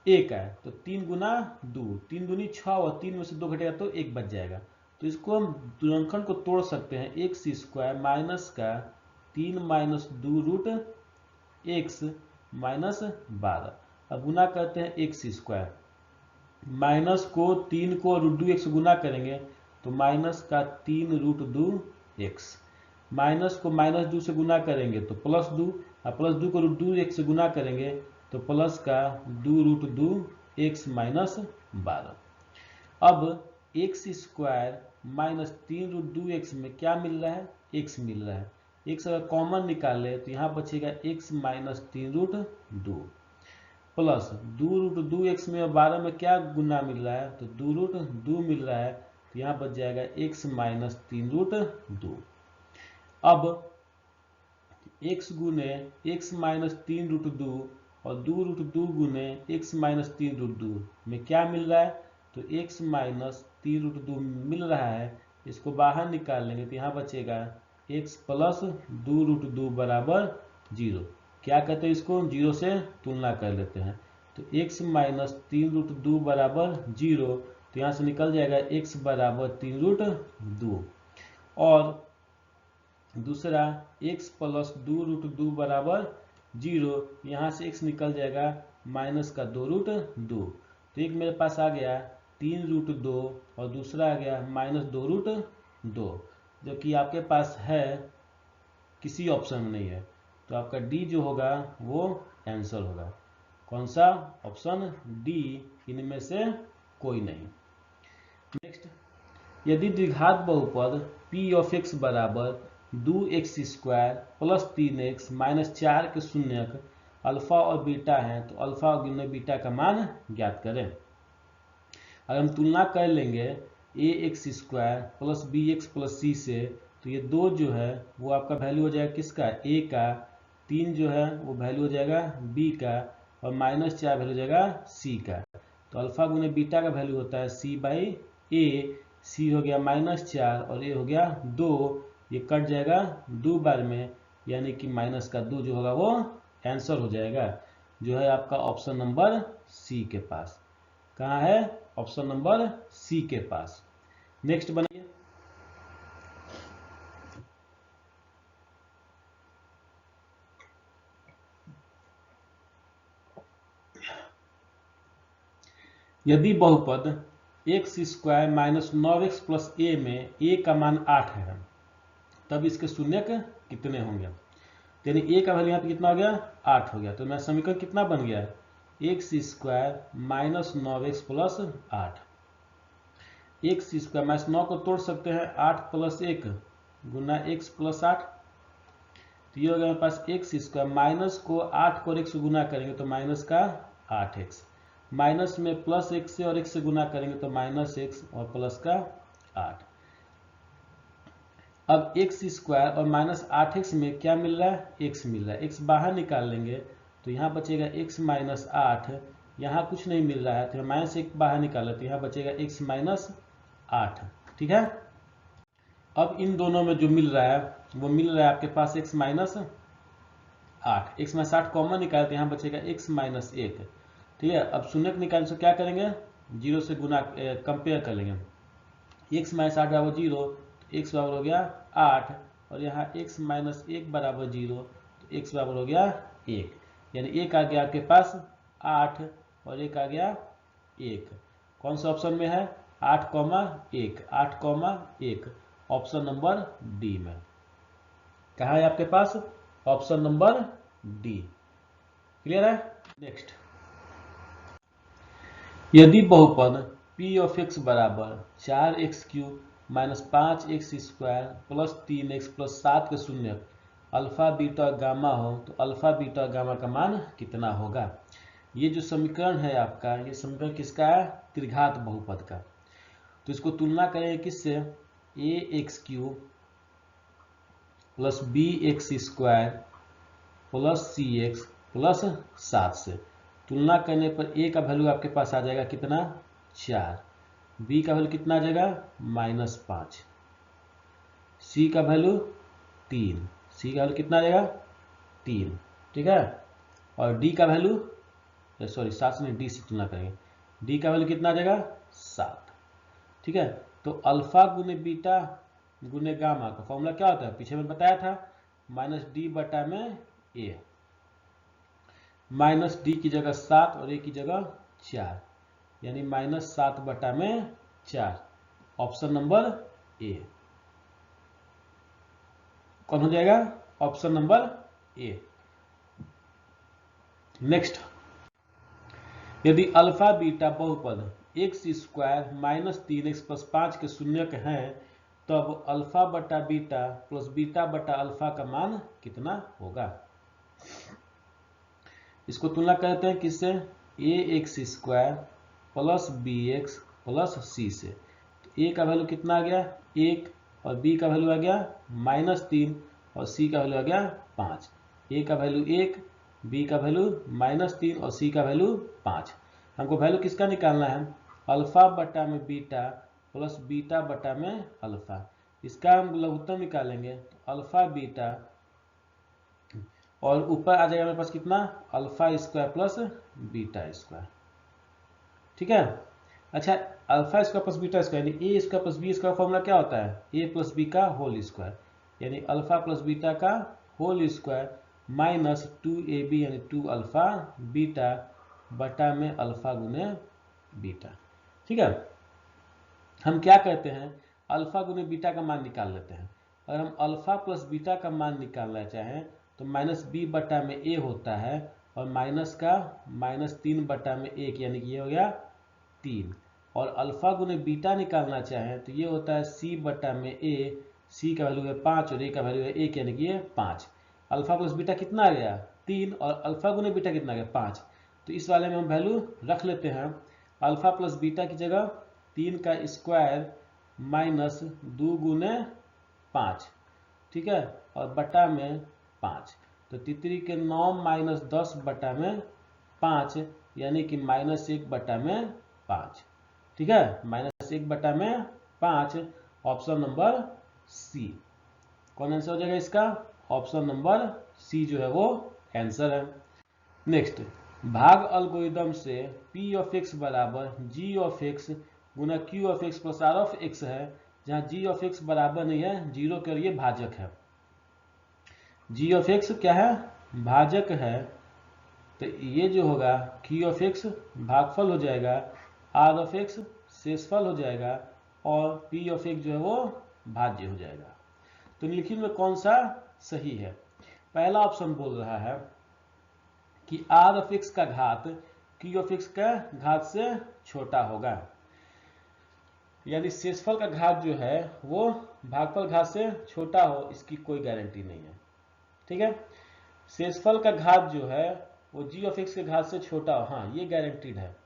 1 आए। तो 3 गुना 2, 3 दूनी 6 और 3 में से 2 घटेगा तो 1 बच जाएगा। तो इसको हम गुणनखंड को तोड़ सकते हैं, एक्स स्क्वायर माइनस का 3 माइनस 2 रूट एक्स माइनस 12। अब गुना करते हैं एक्स स्क्वायर, माइनस को 3 को रूट 2 एक्स गुना करेंगे तो माइनस का 3 रूट 2 एक्स, माइनस को माइनस 2 से गुना करेंगे तो प्लस 2, और प्लस 2 को रूट 2 एक्स से गुना करेंगे तो प्लस का 2 रूट 2 एक्स माइनस 12। अब x square minus 3 root 2 x में क्या मिल रहा है, एक्स मिल रहा है। एक्स अगर कॉमन निकाले तो यहाँ बचेगा x minus 3 root 2 plus 2 root 2 x में 12 में क्या गुना मिल रहा है, तो 2 रूट 2 मिल रहा है, तो यहाँ बच जाएगा एक्स माइनस 3 रूट 2। अब x गुने एक्स माइनस 3 रूट 2 और 2 रूट 2 गुने एक्स माइनस 3 रूट 2 में क्या मिल रहा है, तो x माइनस 3 रूट 2 मिल रहा है। इसको बाहर निकाल लेंगे तो यहाँ बचेगा x प्लस 2 रूट 2 बराबर 0। क्या कहते हैं इसको, 0 से तुलना कर लेते हैं, तो x माइनस 3 रूट 2 बराबर 0, तो यहाँ से निकल जाएगा x बराबर 3 रूट 2। और दूसरा x प्लस 2 रूट 2 बराबर 0, यहाँ से x निकल जाएगा माइनस का 2 रूट 2। तो एक मेरे पास आ गया 3 रूट 2 और दूसरा आ गया माइनस 2 रूट 2, जो कि आपके पास है किसी ऑप्शन में नहीं है। तो आपका डी जो होगा वो आंसर होगा। कौन सा, ऑप्शन डी, इनमें से कोई नहीं। नेक्स्ट, यदि द्विघात बहुपद p ऑफ x बराबर 2x square plus 3x minus 4 के शून्यक अल्फा और बीटा हैं तो अल्फा और गुने बीटा का मान ज्ञात करें। अगर हम तुलना कर लेंगे ax square plus bx plus c से, तो ये 2 जो है वो आपका वैल्यू हो जाएगा किसका, a का, 3 जो है वो वैल्यू हो जाएगा b का, और माइनस 4 वैल्यू हो जाएगा c का। तो अल्फा गुने बीटा का वैल्यू होता है c बाई a, c हो गया माइनस 4 और a हो गया 2, ये कट जाएगा 2 बार में, यानी कि माइनस का 2 जो होगा वो आंसर हो जाएगा, जो है आपका ऑप्शन नंबर सी के पास। कहाँ है, ऑप्शन नंबर सी के पास। नेक्स्ट बनाइए, यदि बहुपद x square minus 9x plus a में a का मान 8 है, तब इसके शून्यक कितने होंगे। यानी a का वैल्यू यहाँ पे कितना हो गया, 8 हो गया। तो मेरा समीकरण कितना बन गया, x square minus 9x plus 8। X square minus 9 को तोड़ सकते हैं, 8 प्लस 1 गुना एक्स प्लस 8, तो ये हो गया मेरे पास एक्स स्क्वायर, माइनस को 8 को x से गुना करेंगे तो माइनस का 8x, माइनस में प्लस x से और x से गुना करेंगे तो माइनस x और प्लस का 8। अब एक्स स्क्वायर और माइनस 8x में क्या मिल रहा है, x मिल रहा है, x बाहर निकाल लेंगे तो यहाँ बचेगा x माइनस 8, यहाँ कुछ नहीं मिल रहा है तो माइनस 1 बाहर निकाले तो यहाँ बचेगा x माइनस 8। ठीक है, अब इन दोनों में जो मिल रहा है वो मिल रहा है आपके पास x minus 8, x minus 8 common निकाले तो यहाँ बचेगा x माइनस 1। ठीक है, अब शून्य निकालने से क्या करेंगे, 0 से गुना कंपेयर कर लेंगे, x माइनस 8 बराबर 0, तो x बराबर हो गया 8, और यहाँ x माइनस 1 बराबर 0, तो x बराबर हो गया 1, यानी एक आ गया आपके पास 8 और एक आ गया 1। कौन सा ऑप्शन में है, 8 comma 1, 8 comma 1, option number D में। कहाँ है आपके पास, ऑप्शन नंबर डी। क्लियर है। नेक्स्ट, यदि बहुपद पी ऑफ एक्स बराबर 4x³ minus 5x² plus 3x plus 7 के शून्य अल्फा बीटा गामा हो तो अल्फा बीटा गामा का मान कितना होगा। ये जो समीकरण है आपका, ये समीकरण किसका है, त्रिघात बहुपद का। तो इसको तुलना करेंगे किससे, ax³ plus bx² plus cx plus 7 से। तुलना करने पर a का वैल्यू आपके पास आ जाएगा कितना, 4, b का वैल्यू कितना आ जाएगा -5, c का वैल्यू 3, c का वैल्यू कितना आ जाएगा 3, ठीक है। और d का वैल्यू, सॉरी 7 से नहीं, d से तुलना करेंगे, d का वैल्यू कितना आ जाएगा 7, ठीक है। तो अल्फा गुने बीटा गुने गामा का फॉर्मूला क्या होता है, पीछे में बताया था, -d बटा में a, -d की जगह 7 और a की जगह 4, यानी -7 बटा में 4, ऑप्शन नंबर ए। कौन हो जाएगा, ऑप्शन नंबर ए। नेक्स्ट, यदि अल्फा बीटा बहुपद x² माइनस 3x प्लस 5 के शून्यक हैं तब अल्फा बटा बीटा प्लस बीटा बटा अल्फा का मान कितना होगा। इसको तुलना करते हैं किससे, ax² plus bx plus c से। तो a का वैल्यू कितना आ गया 1 और b का वैल्यू आ गया -3 और c का वैल्यू आ गया 5। a का वैल्यू 1, b का वैल्यू -3 और c का वैल्यू 5। हमको वैल्यू किसका निकालना है, अल्फा बटा में बीटा प्लस बीटा बटा में अल्फा। इसका हम लघुत्तम निकालेंगे तो अल्फा बीटा और ऊपर आ जाएगा मेरे पास कितना, α² प्लस β², ठीक है। अच्छा, α² प्लस β² यानी a² प्लस b² फॉर्मूला क्या होता है, a प्लस b का होल स्क्वायर, यानी अल्फा प्लस बीटा का होल स्क्वायर माइनस 2ab यानी 2α बीटा बटा में अल्फा गुने बीटा, ठीक है। हम क्या करते हैं, अल्फा गुने बीटा का मान निकाल लेते हैं। अगर हम अल्फा प्लस बीटा का मान निकालना चाहें तो -b बटा में a होता है और माइनस का -3 बटा में 1 यानी कि ये हो गया 3। और अल्फा गुने बीटा निकालना चाहें तो ये होता है c बटा में a, c का वैल्यू है 5 और a का वैल्यू है 1 यानी कि ये 5। अल्फा प्लस बीटा कितना आ गया 3 और अल्फा गुने बीटा कितना आ गया 5। तो इस वाले में हम वैल्यू रख लेते हैं, अल्फा प्लस बीटा की जगह 3 का स्क्वायर माइनस 2 गुने 5, ठीक है, और बटा में 5। तो तितरी के 9 माइनस 10 बटा में 5 यानी कि -1 बटा में 5, ठीक है, -1 बटा में 5, ऑप्शन नंबर सी। कौन आंसर हो जाएगा इसका, ऑप्शन नंबर सी जो है वो आंसर है। नेक्स्ट, भाग एल्गोरिदम से p ऑफ x बराबर g of x Guna q of x plus r of x है, जहां g ऑफ x बराबर नहीं है 0 के, और ये भाजक है। g ऑफ x क्या है, भाजक है, तो ये जो होगा q ऑफ x भागफल हो जाएगा, r ऑफ x शेषफल हो जाएगा और p ऑफ x जो है वो भाज्य हो जाएगा। तो निम्नलिखित में कौन सा सही है। पहला ऑप्शन बोल रहा है कि r ऑफ x का घात q ऑफ x का घात से छोटा होगा, यानी शेषफल का घात जो है वो भागफल घात से छोटा हो, इसकी कोई गारंटी नहीं है, ठीक है। शेषफल का घात जो है वो g ऑफ x के घात से छोटा हो, हाँ ये गारंटीड है।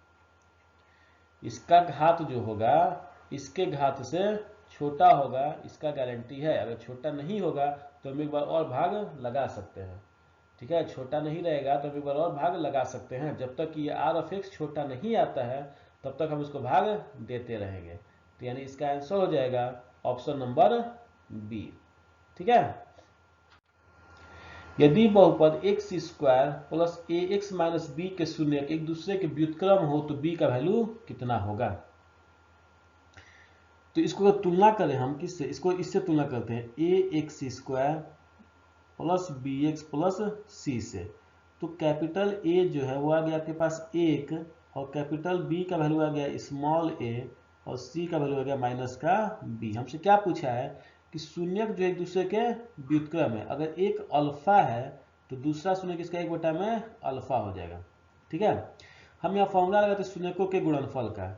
इसका घात जो होगा इसके घात से छोटा होगा, इसका गारंटी है। अगर छोटा नहीं होगा तो हम एक बार और भाग लगा सकते हैं, ठीक है। छोटा नहीं रहेगा तो हम एक बार और भाग लगा सकते हैं, जब तक कि ये r ऑफ x छोटा नहीं आता है तब तक हम इसको भाग देते रहेंगे। तो यानी इसका आंसर हो जाएगा ऑप्शन नंबर बी, ठीक है। यदि बहुपद x² plus ax minus b के शून्य एक दूसरे के व्युत्क्रम हो तो b का वैल्यू कितना होगा। तो इसको तुलना करें हम किससे, इसको इससे तुलना करते हैं ax² plus bx plus c से। तो कैपिटल A जो है वो आ गया आपके पास 1 और कैपिटल B का वैल्यू आ गया स्मॉल a और c का वैल्यू आ गया माइनस का b। हमसे क्या पूछा है कि शून्यक जो एक दूसरे के व्युत्क्रम है, अगर एक अल्फा है तो दूसरा शून्यक इसका 1 बटा में अल्फा हो जाएगा, ठीक है। हम यहाँ फॉर्मूला लगाते हैं शून्यकों के गुणनफल का,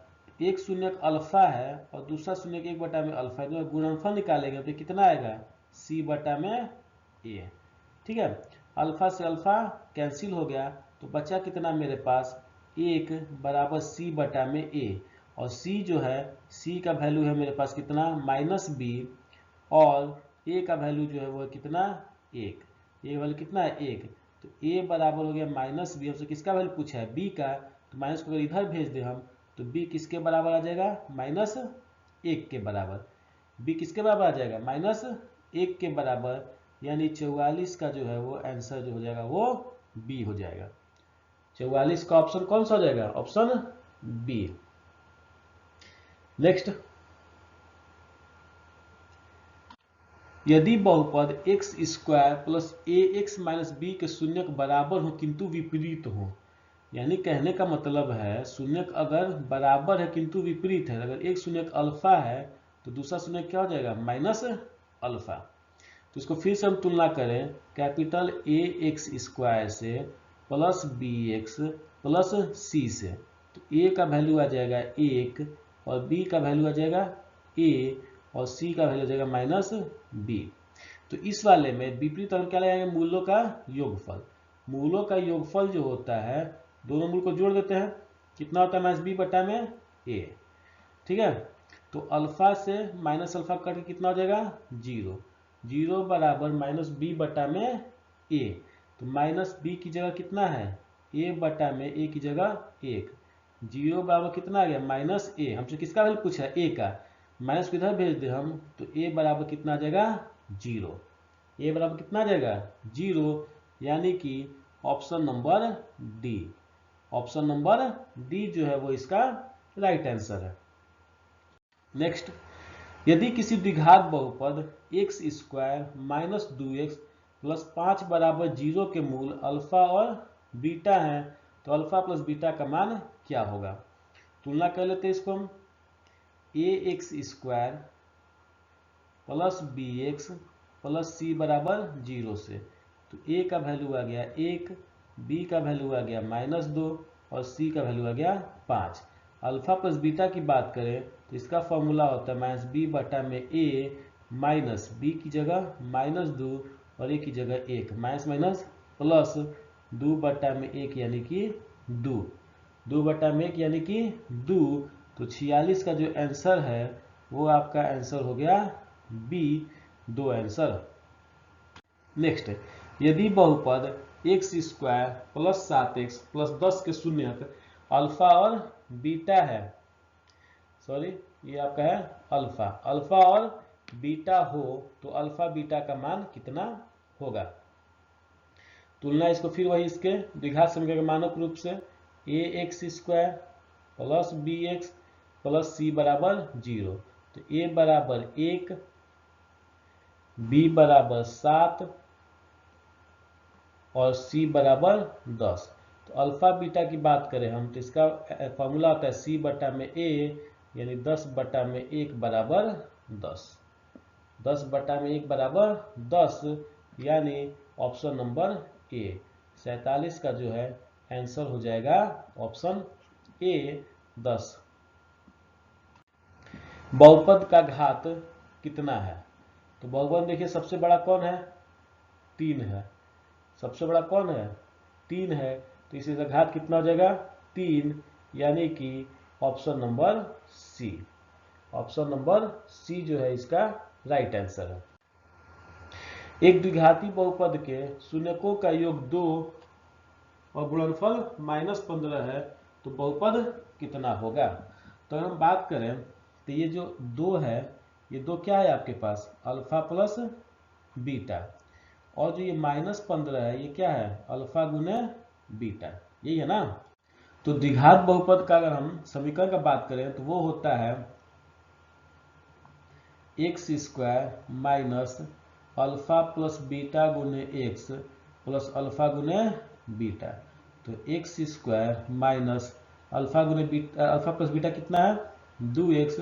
एक शून्यक अल्फा है और दूसरा शून्यक 1 बटा में अल्फा है, तो गुणनफल निकालेंगे तो कितना आएगा c बटा में a। ठीक है, अल्फा से अल्फा कैंसिल हो गया तो बचा कितना मेरे पास 1 बराबर c बटा में a, और c जो है c का वैल्यू है मेरे पास कितना -b, और a का वैल्यू जो है वो कितना 1, a वैल्यू कितना है 1, तो a बराबर हो गया -b। हमसे किसका वैल्यू पूछा है b का, तो माइनस को अगर इधर भेज दे हम तो b किसके बराबर आ जाएगा -1 के बराबर, b किसके बराबर आ जाएगा -1 के बराबर, यानी 44 का जो है वो आंसर जो हो जाएगा वो बी हो जाएगा। 44 का ऑप्शन कौन सा हो जाएगा, ऑप्शन बी। नेक्स्ट, यदि बहुपद एक्स स्क्वायर प्लस ए एक्स माइनस बी के शून्यक बराबर हो किंतु विपरीत हो, यानी कहने का मतलब है शून्यक अगर बराबर है किंतु विपरीत है, अगर एक शून्यक अल्फा है तो दूसरा शून्यक क्या हो जाएगा माइनस अल्फा। तो इसको फिर से हम तुलना करें, कैपिटल ए एक्स स्क्वायर से plus b x plus c से, तो ए का वैल्यू आ जाएगा 1 और बी का वैल्यू आ जाएगा a और c का वैल्यू आ जाएगा -b। तो इस वाले में विपरीत हम क्या लगाएंगे, मूलों का योगफल। मूलों का योगफल जो होता है दोनों मूल को जोड़ देते हैं, कितना होता है -b बटा में a। ठीक है, तो अल्फा से माइनस अल्फा कट के कितना हो जाएगा 0, 0 बराबर -b बटा में a, तो -b की जगह कितना है a बटा में a की जगह 1, 0 बराबर कितना आ गया -a। हमसे किसका वैल्यू पूछा है a का, माइनस को इधर भेज दे हम तो a बराबर कितना आ जाएगा 0, a बराबर कितना आ जाएगा 0, यानी कि option number d, option number d जो है वो इसका राइट आंसर है। नेक्स्ट, यदि किसी द्विघात बहुपद x square minus 2x plus 5 बराबर 0 के मूल अल्फा और बीटा हैं तो अल्फा प्लस बीटा का मान क्या होगा। तुलना कर लेते हैं इसको हम, a x square plus b x plus c बराबर 0 से, तो ए का वैल्यू आ गया 1, बी का वैल्यू आ गया -2 और सी का वैल्यू आ गया 5। अल्फा प्लस बीटा की बात करें तो इसका फॉर्मूला होता है -b बटा में a माइनस बी की जगह -2 और a की जगह 1, माइनस माइनस प्लस 2 बटा में 1 यानी कि 2, 2 बटा में 1 यानी कि 2, तो 46 का जो आंसर है वो आपका आंसर हो गया बी, 2 आंसर। नेक्स्ट, यदि बहुपद x square plus 7x plus 10 के शून्यक अल्फा और बीटा है, सॉरी ये आपका है अल्फा, अल्फा और बीटा हो तो अल्फा बीटा का मान कितना होगा। तुलना इसको फिर वही इसके द्विघात समीकरण के मानक रूप से, a x square plus b x plus c बराबर 0, तो ए बराबर 1, बी बराबर 7 और सी बराबर 10। तो अल्फा बीटा की बात करें हम तो इसका फॉर्मूला होता है सी बटा में ए, यानी 10 बटा में 1 बराबर 10, 10 बटा में 1 बराबर 10, यानी ऑप्शन नंबर ए 47 का जो है आंसर हो जाएगा ऑप्शन ए 10। बहुपद का घात कितना है, तो बहुपद देखिए सबसे बड़ा कौन है 3 है, सबसे बड़ा कौन है 3 है, तो इसी का घात कितना हो जाएगा 3, यानी कि option number C, option number C जो है इसका राइट आंसर है। एक द्विघाती बहुपद के शून्यकों का योग 2 और गुणनफल -15 है तो बहुपद कितना होगा। तो हम बात करें तो ये जो 2 है, ये 2 क्या है आपके पास अल्फा प्लस बीटा, और जो ये -15 है ये क्या है अल्फा गुने बीटा, यही है ना। तो द्विघात बहुपद का अगर हम समीकरण का बात करें तो वो होता है x square minus alpha plus beta गुने एक्स प्लस अल्फा गुने बीटा, तो एक्स स्क्वायर माइनस अल्फा गुने बीटा, अल्फा प्लस बीटा कितना है 2x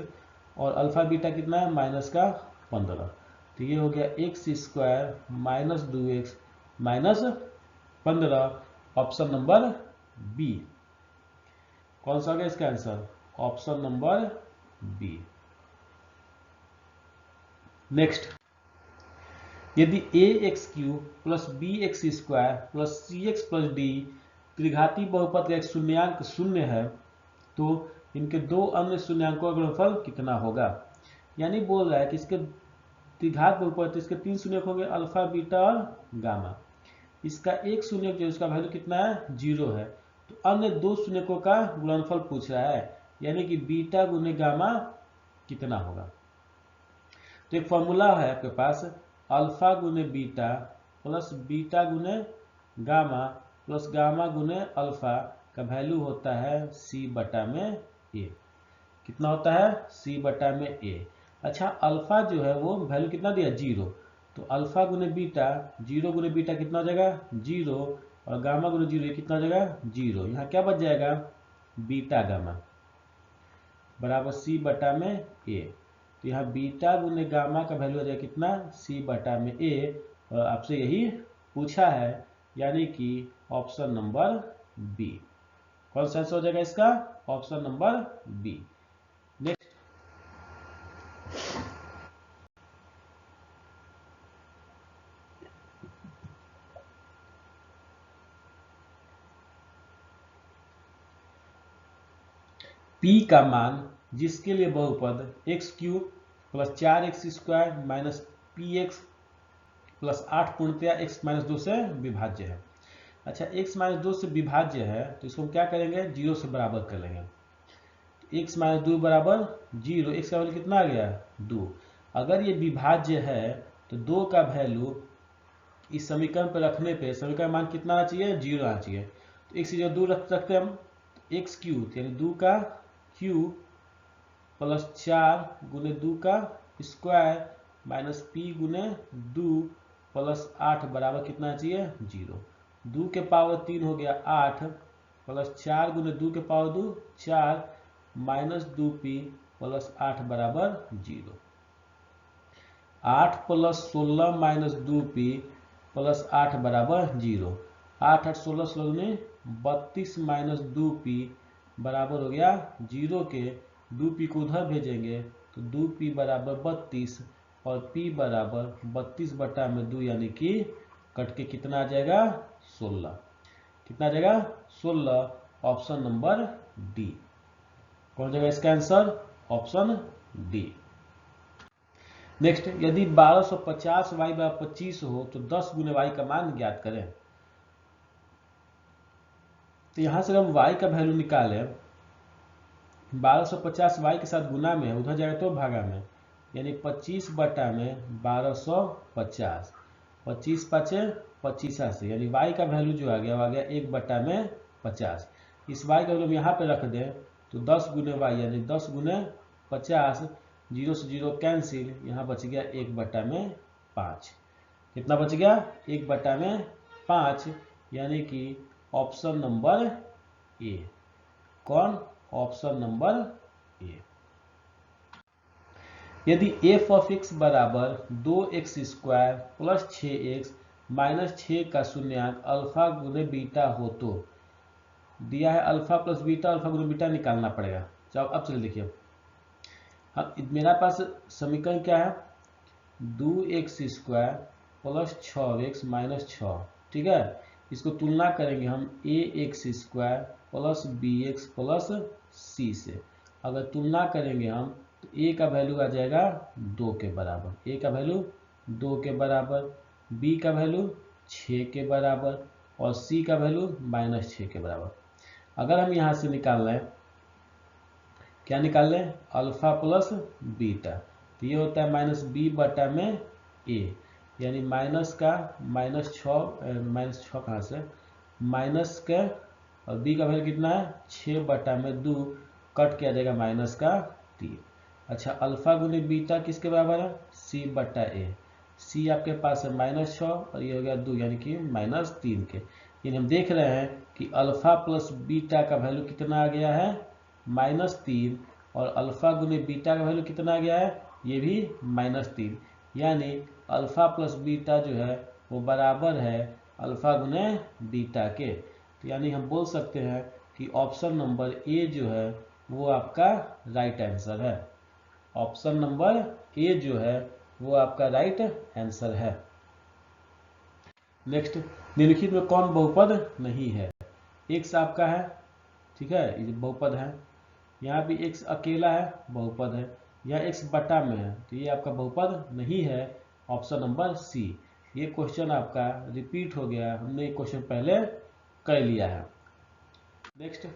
और अल्फा बीटा कितना है -15, तो ये हो गया x square minus 2x minus 15, option number b कौन सा होगा इसका answer option number B. Next, यदि a x cube plus b x square plus c x plus d त्रिघाती बहुपद का एक शून्यांक शून्य है तो इनके दो अन्य शून्यांकों का गुणनफल कितना होगा। यानी बोल रहा है कि इसके त्रिघात बहुपद, इसके 3 शून्यक होंगे, अल्फा बीटा और गामा। इसका एक शून्यक जो इसका वैल्यू कितना है, 0 है, तो अन्य 2 शून्यकों का गुणनफल पूछ रहा है, यानी कि बीटा गुने गामा कितना होगा। तो एक फॉर्मूला है आपके पास, अल्फा गुने बीटा प्लस बीटा गुने गामा प्लस गामा गुने अल्फा का वैल्यू होता है सी बटा में ए। कितना होता है, सी बटा में ए। अच्छा, अल्फा जो है वो वैल्यू कितना दिया, 0, तो अल्फा गुने बीटा, 0 गुने बीटा कितना हो जाएगा, 0, और गामा गुने 0 ये कितना हो जाएगा, 0। यहाँ क्या बच जाएगा, बीटा गामा बराबर सी बटा में ए। तो यहाँ बीटा गुने गामा का वैल्यू हो जाएगा कितना, सी बटा में ए, और आपसे यही पूछा है, यानी कि ऑप्शन नंबर बी। कौन सा आंसर हो जाएगा इसका, option number B. Next, P का मान जिसके लिए बहुपद x cube plus 4x square minus p x plus 8 पूर्णतया x माइनस 2 से विभाज्य है। अच्छा, x माइनस 2 से विभाज्य है तो इसको हम क्या करेंगे, 0 से बराबर कर लेंगे। x माइनस 2 बराबर 0, x का वैल्यू कितना आ गया, 2। अगर ये विभाज्य है तो 2 का वैल्यू इस समीकरण पर रखने पे समीकरण मान कितना आना चाहिए, 0 आना चाहिए। तो x से 2 रख सकते हैं हम, एक्स क्यूब यानी 2 का क्यूब प्लस 4 गुने 2 का स्क्वायर माइनस पी गुने 2 प्लस 8 बराबर कितना चाहिए, 0। 2 के पावर 3 हो गया 8 प्लस 4 गुने 2 के पावर 2 4 माइनस 2p प्लस 8 बराबर 0। 8 प्लस 16 माइनस 2p प्लस 8 बराबर 0। 8 8 16 16 32 माइनस 2p बराबर हो गया 0 के 2p को उधर भेजेंगे तो 2p बराबर 32 और p बराबर 32 बटा में 2 यानी कि कट के कितना आ जाएगा, 16। कितना आ जाएगा, 16। Option number D. कौन जाएगा इसका आंसर, ऑप्शन डी। नेक्स्ट, यदि 1250 y बराबर 25 हो तो 10 गुने y का मान ज्ञात करें। तो यहां से हम y का वैल्यू निकालें, 1250 y के साथ गुना में है, उधर जाएगा तो भागा में, यानी 25 बटा में 1250, 25 पचे 25 यानी y का वैल्यू जो आ गया 1 बटा में 50। इस y का वैल्यू यहाँ पे रख दें तो 10 गुने y यानी 10 गुने 50, 0 से 0 कैंसिल, यहाँ बच गया 1 बटा में 5। कितना बच गया, 1 बटा में 5, यानी कि ऑप्शन नंबर ए। कौन, ऑप्शन नंबर ए। यदि एफ ऑफ एक्स बराबर 2x square plus 6x minus 6 का शून्यांक अल्फा गुने बीटा हो तो दिया है अल्फा प्लस बीटा, अल्फा गुने बीटा निकालना पड़ेगा। चलो अब चलिए देखिए, अब मेरा पास समीकरण क्या है, 2x square plus 6x minus 6, ठीक है। इसको तुलना करेंगे हम ax square plus bx plus c से। अगर तुलना करेंगे हम तो a का वैल्यू आ जाएगा 2 के बराबर, a का वैल्यू 2 के बराबर, b का वैल्यू 6 के बराबर और c का वैल्यू माइनस 6 के बराबर। अगर हम यहाँ से निकाल लें, क्या निकाल लें, अल्फा प्लस बीटा, तो ये होता है माइनस बी बटा में ए, यानी माइनस का माइनस 6 कहाँ से, माइनस का, और बी का वैल्यू कितना है 6 बटा में 2, कट किया जाएगा माइनस का 3। अच्छा, अल्फा गुने बीटा किसके बराबर है, सी बटा ए। सी आपके पास है माइनस 6 और ये हो गया 2 यानी कि माइनस 3 के। यानी हम देख रहे हैं कि अल्फा प्लस बीटा का वैल्यू कितना आ गया है, -3, और अल्फा गुने बीटा का वैल्यू कितना आ गया है, ये भी -3, यानी अल्फा प्लस बीटा जो है वो बराबर है अल्फा गुने बीटा के। तो यानी हम बोल सकते हैं कि ऑप्शन नंबर ए जो है वो आपका राइट आंसर है। ऑप्शन नंबर ए जो है वो आपका राइट आंसर है। नेक्स्ट, निम्नलिखित में कौन बहुपद नहीं है? एक्स आपका है, ठीक है, ये बहुपद है। यहाँ भी एक्स अकेला है, बहुपद है। यहाँ एक्स बटा में है, तो ये आपका बहुपद नहीं है। Option number C. ये क्वेश्चन आपका रिपीट हो गया, हमने ये क्वेश्चन पहले कर लिया है। नेक्स्ट,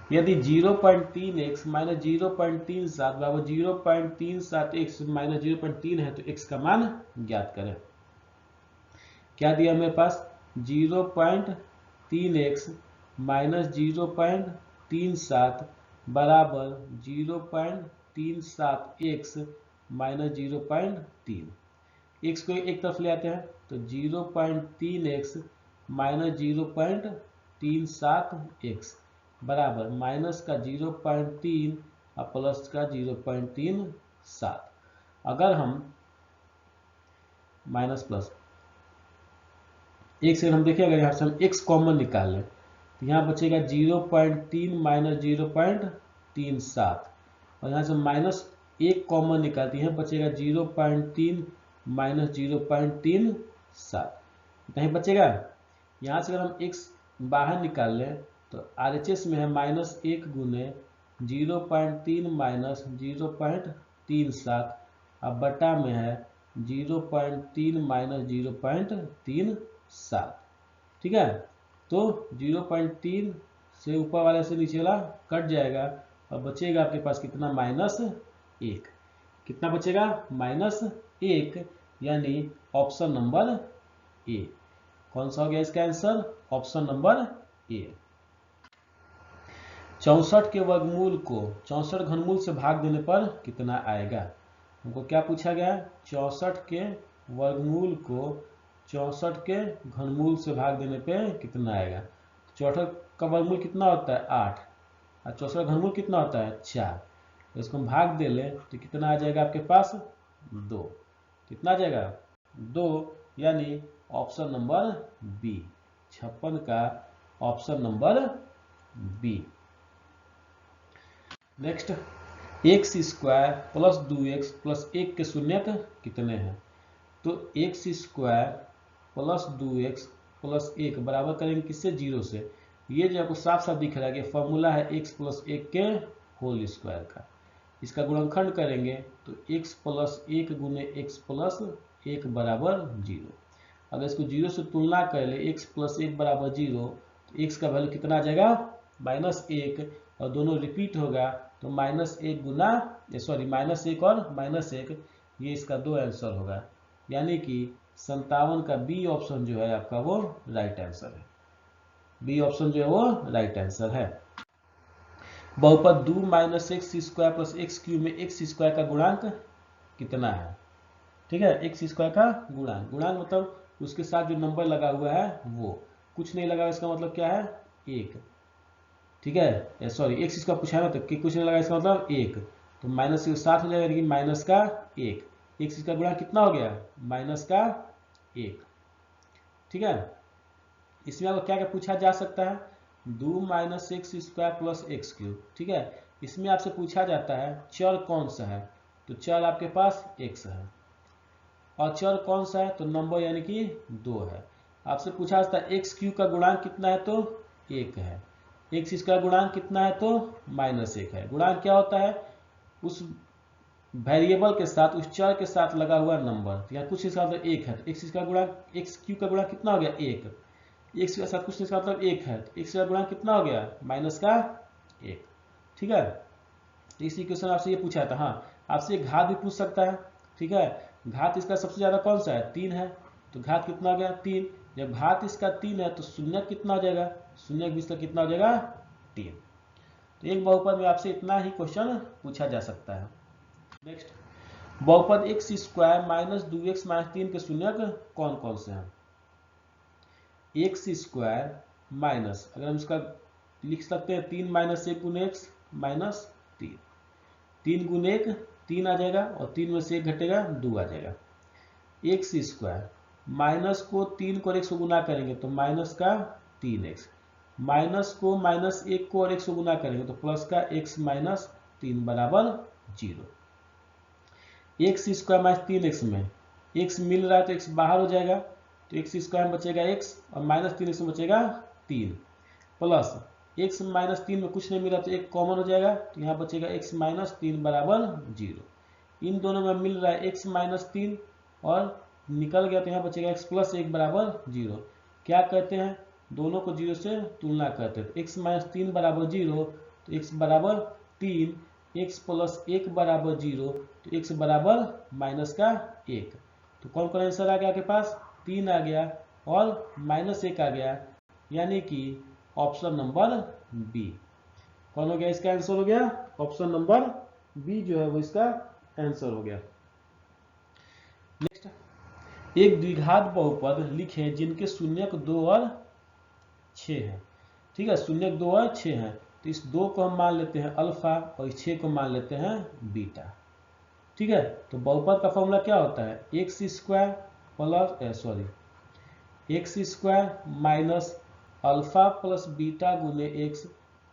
यदि 0.3x माइनस 0.37 बराबर 0.37x माइनस 0.3 है तो x का मान ज्ञात करें। क्या दिया मेरे पास? 0.3x माइनस 0.37 बराबर 0.37x माइनस 0.3। x को एक तरफ ले आते हैं तो 0.3x माइनस 0.37x बराबर माइनस का 0.3 और प्लस का 0.37। अगर हम माइनस प्लस एक से हम देखें, अगर यहाँ से हम x कॉमन निकाल लें तो यहाँ बचेगा 0.3 माइनस 0.37 और यहाँ से माइनस एक कॉमन निकालते हैं, बचेगा 0.3 माइनस 0.37, इतना ही बचेगा। यहाँ से अगर हम x बाहर निकाल लें तो RHS में है माइनस 1 गुने 0.3 माइनस 0.37 अब बटा में है 0.3 माइनस 0.37, ठीक है। तो 0.3 से ऊपर वाले से नीचे वाला कट जाएगा और बचेगा आपके पास कितना? -1। कितना बचेगा? -1, यानी ऑप्शन नंबर ए। कौन सा हो गया इसका आंसर? Option number A. 64 के वर्गमूल को 64 घनमूल से भाग देने पर कितना आएगा? हमको क्या पूछा गया? 64 के वर्गमूल को 64 के घनमूल से भाग देने पे कितना आएगा? 64 का वर्गमूल कितना होता है? 8 और 64 का घनमूल कितना होता है? 4। तो इसको हम भाग दे लें तो कितना आ जाएगा आपके पास? 2। कितना आ जाएगा? 2, यानी ऑप्शन नंबर बी। 56 का option number B. Next, x square plus 2x plus 1 के शून्यक कितने हैं? तो x square plus 2x plus 1 बराबर करेंगे किससे? 0 से। ये जो आपको साफ साफ दिख रहा है कि फॉर्मूला है x प्लस 1 के होल स्क्वायर का। इसका गुणनखंड करेंगे तो x प्लस 1 गुने x प्लस 1 बराबर 0। अगर इसको 0 से तुलना कर ले, x प्लस 1 बराबर 0, तो x का वैल्यू कितना आ जाएगा? -1, और दोनों रिपीट होगा तो -1 गुना -1 और -1, ये इसका 2 आंसर होगा। यानी कि 57 का बी ऑप्शन जो है आपका वो राइट आंसर है। बी ऑप्शन जो है वो राइट आंसर है। बहुपद 2 minus x square plus x cube में एक्स स्क्वायर का गुणांक कितना है? ठीक है, एक्स स्क्वायर का गुणांक। गुणांक मतलब उसके साथ जो नंबर लगा हुआ है वो, कुछ नहीं लगा, इसका मतलब क्या है? 1। ठीक है, सॉरी, एक्स स्क्वायर पूछा ना तो कुछ नहीं लगा, इसका मतलब 1। तो माइनस के साथ हो जाएगा, यानी कि माइनस का 1। एक्स का गुणा कितना हो गया? माइनस का 1। ठीक है, इसमें आपको क्या क्या पूछा जा सकता है? 2 minus x square plus x cube. ठीक है, इसमें आपसे पूछा जाता है चर कौन सा है? तो चर आपके पास एक्स है। और चर कौन सा है? तो नंबर, यानी कि 2 है। आपसे पूछा जाता है एक्स क्यूब का गुणांक कितना है? तो 1 है। एक्स स्क्वायर गुणांक कितना है? तो -1 है। गुणांक क्या होता है? उस वेरिएबल के साथ, उस चर के साथ लगा हुआ नंबर। या कुछ इसका मतलब 1 है, एक्स का गुणांक, एक्स क्यूब का गुणांक कितना हो गया? 1। एक्स के साथ कुछ इसका मतलब 1 है, तो एक्स का गुणांक कितना हो गया? -1। ठीक है, तो इसी क्वेश्चन आपसे ये पूछा था। हाँ, आपसे एक घात भी पूछ सकता है। ठीक है, घात इसका सबसे ज्यादा कौन सा है? 3 है, तो घात कितना हो गया? 3। जब घात इसका 3 है तो शून्य कितना हो जाएगा? शून्य भी इसका कितना हो जाएगा? 3। तो एक बहुपद में आपसे इतना ही क्वेश्चन पूछा जा सकता है। नेक्स्ट, बहुपद x square minus 2x minus 3 के शून्यक कौन कौन से हैं? एक्स स्क्वायर माइनस, अगर हम इसका लिख सकते हैं 3 माइनस 1 गुने एक्स माइनस 3। 3 गुने 1 3 आ जाएगा, और 3 में से 1 घटेगा 2 आ जाएगा। एक्स स्क्वायर माइनस को 3 को x को गुना करेंगे तो माइनस का 3x, माइनस को माइनस 1 को और 1 से गुना करेंगे तो प्लस का x माइनस 3 बराबर 0। एक्स स्क्वायर माइनस 3x में x मिल रहा है तो x बाहर हो जाएगा, तो x स्क्वायर में बचेगा x और माइनस 3x में बचेगा 3, प्लस x माइनस 3 में कुछ नहीं मिला तो 1 कॉमन हो जाएगा, तो यहाँ बचेगा x माइनस 3 बराबर 0। इन दोनों में मिल रहा है x माइनस 3 और निकल गया तो यहाँ बचेगा x प्लस 1 बराबर 0। क्या कहते हैं, दोनों को 0 से तुलना करते हैं, तो x माइनस 3 बराबर 0 तो x बराबर 3, x प्लस 1 बराबर 0 तो x बराबर माइनस का 1। तो कौन कौन आंसर आ गया आपके पास, 3 आ गया और माइनस 1 आ गया, यानी कि ऑप्शन नंबर बी कौन हो गया, इसका आंसर हो गया ऑप्शन नंबर बी जो है वो इसका आंसर हो गया। नेक्स्ट, एक द्विघात बहुपद लिखें जिनके शून्यक 2 और 6 है। ठीक है, शून्यक 2 और 6 है, तो इस 2 को हम मान लेते हैं अल्फा और इस 6 को मान लेते हैं बीटा। ठीक है, तो बहुपद का फॉर्मूला क्या होता है, x square minus alpha plus beta गुने एक्स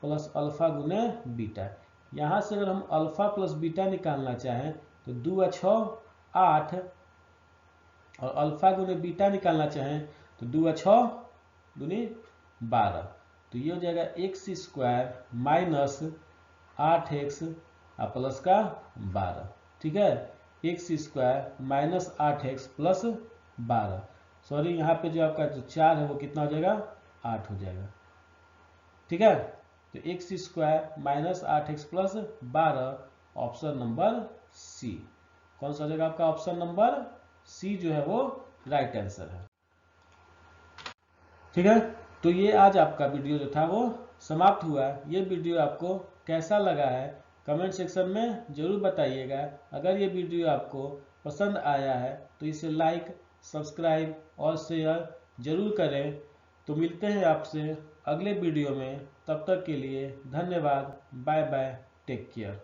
प्लस अल्फा गुने बीटा। यहाँ से अगर हम अल्फा प्लस बीटा निकालना चाहें तो 2 और 6 8 और अल्फा गुने बीटा निकालना चाहें तो 2 और 6 दूनी 12, तो ये हो जाएगा x square minus 8x plus का 12। ठीक है, x square minus 8x plus 12, sorry यहाँ पे जो आपका जो 4 है वो कितना हो जाएगा, 8 हो जाएगा। ठीक है, तो x square minus 8x plus 12 option number C, कौन सा हो जाएगा आपका ऑप्शन नंबर सी जो है वो राइट आंसर है। ठीक है, तो ये आज आपका वीडियो जो था वो समाप्त हुआ। ये वीडियो आपको कैसा लगा है कमेंट सेक्शन में जरूर बताइएगा। अगर ये वीडियो आपको पसंद आया है तो इसे लाइक, सब्सक्राइब और शेयर जरूर करें। तो मिलते हैं आपसे अगले वीडियो में, तब तक के लिए धन्यवाद, बाय बाय, टेक केयर।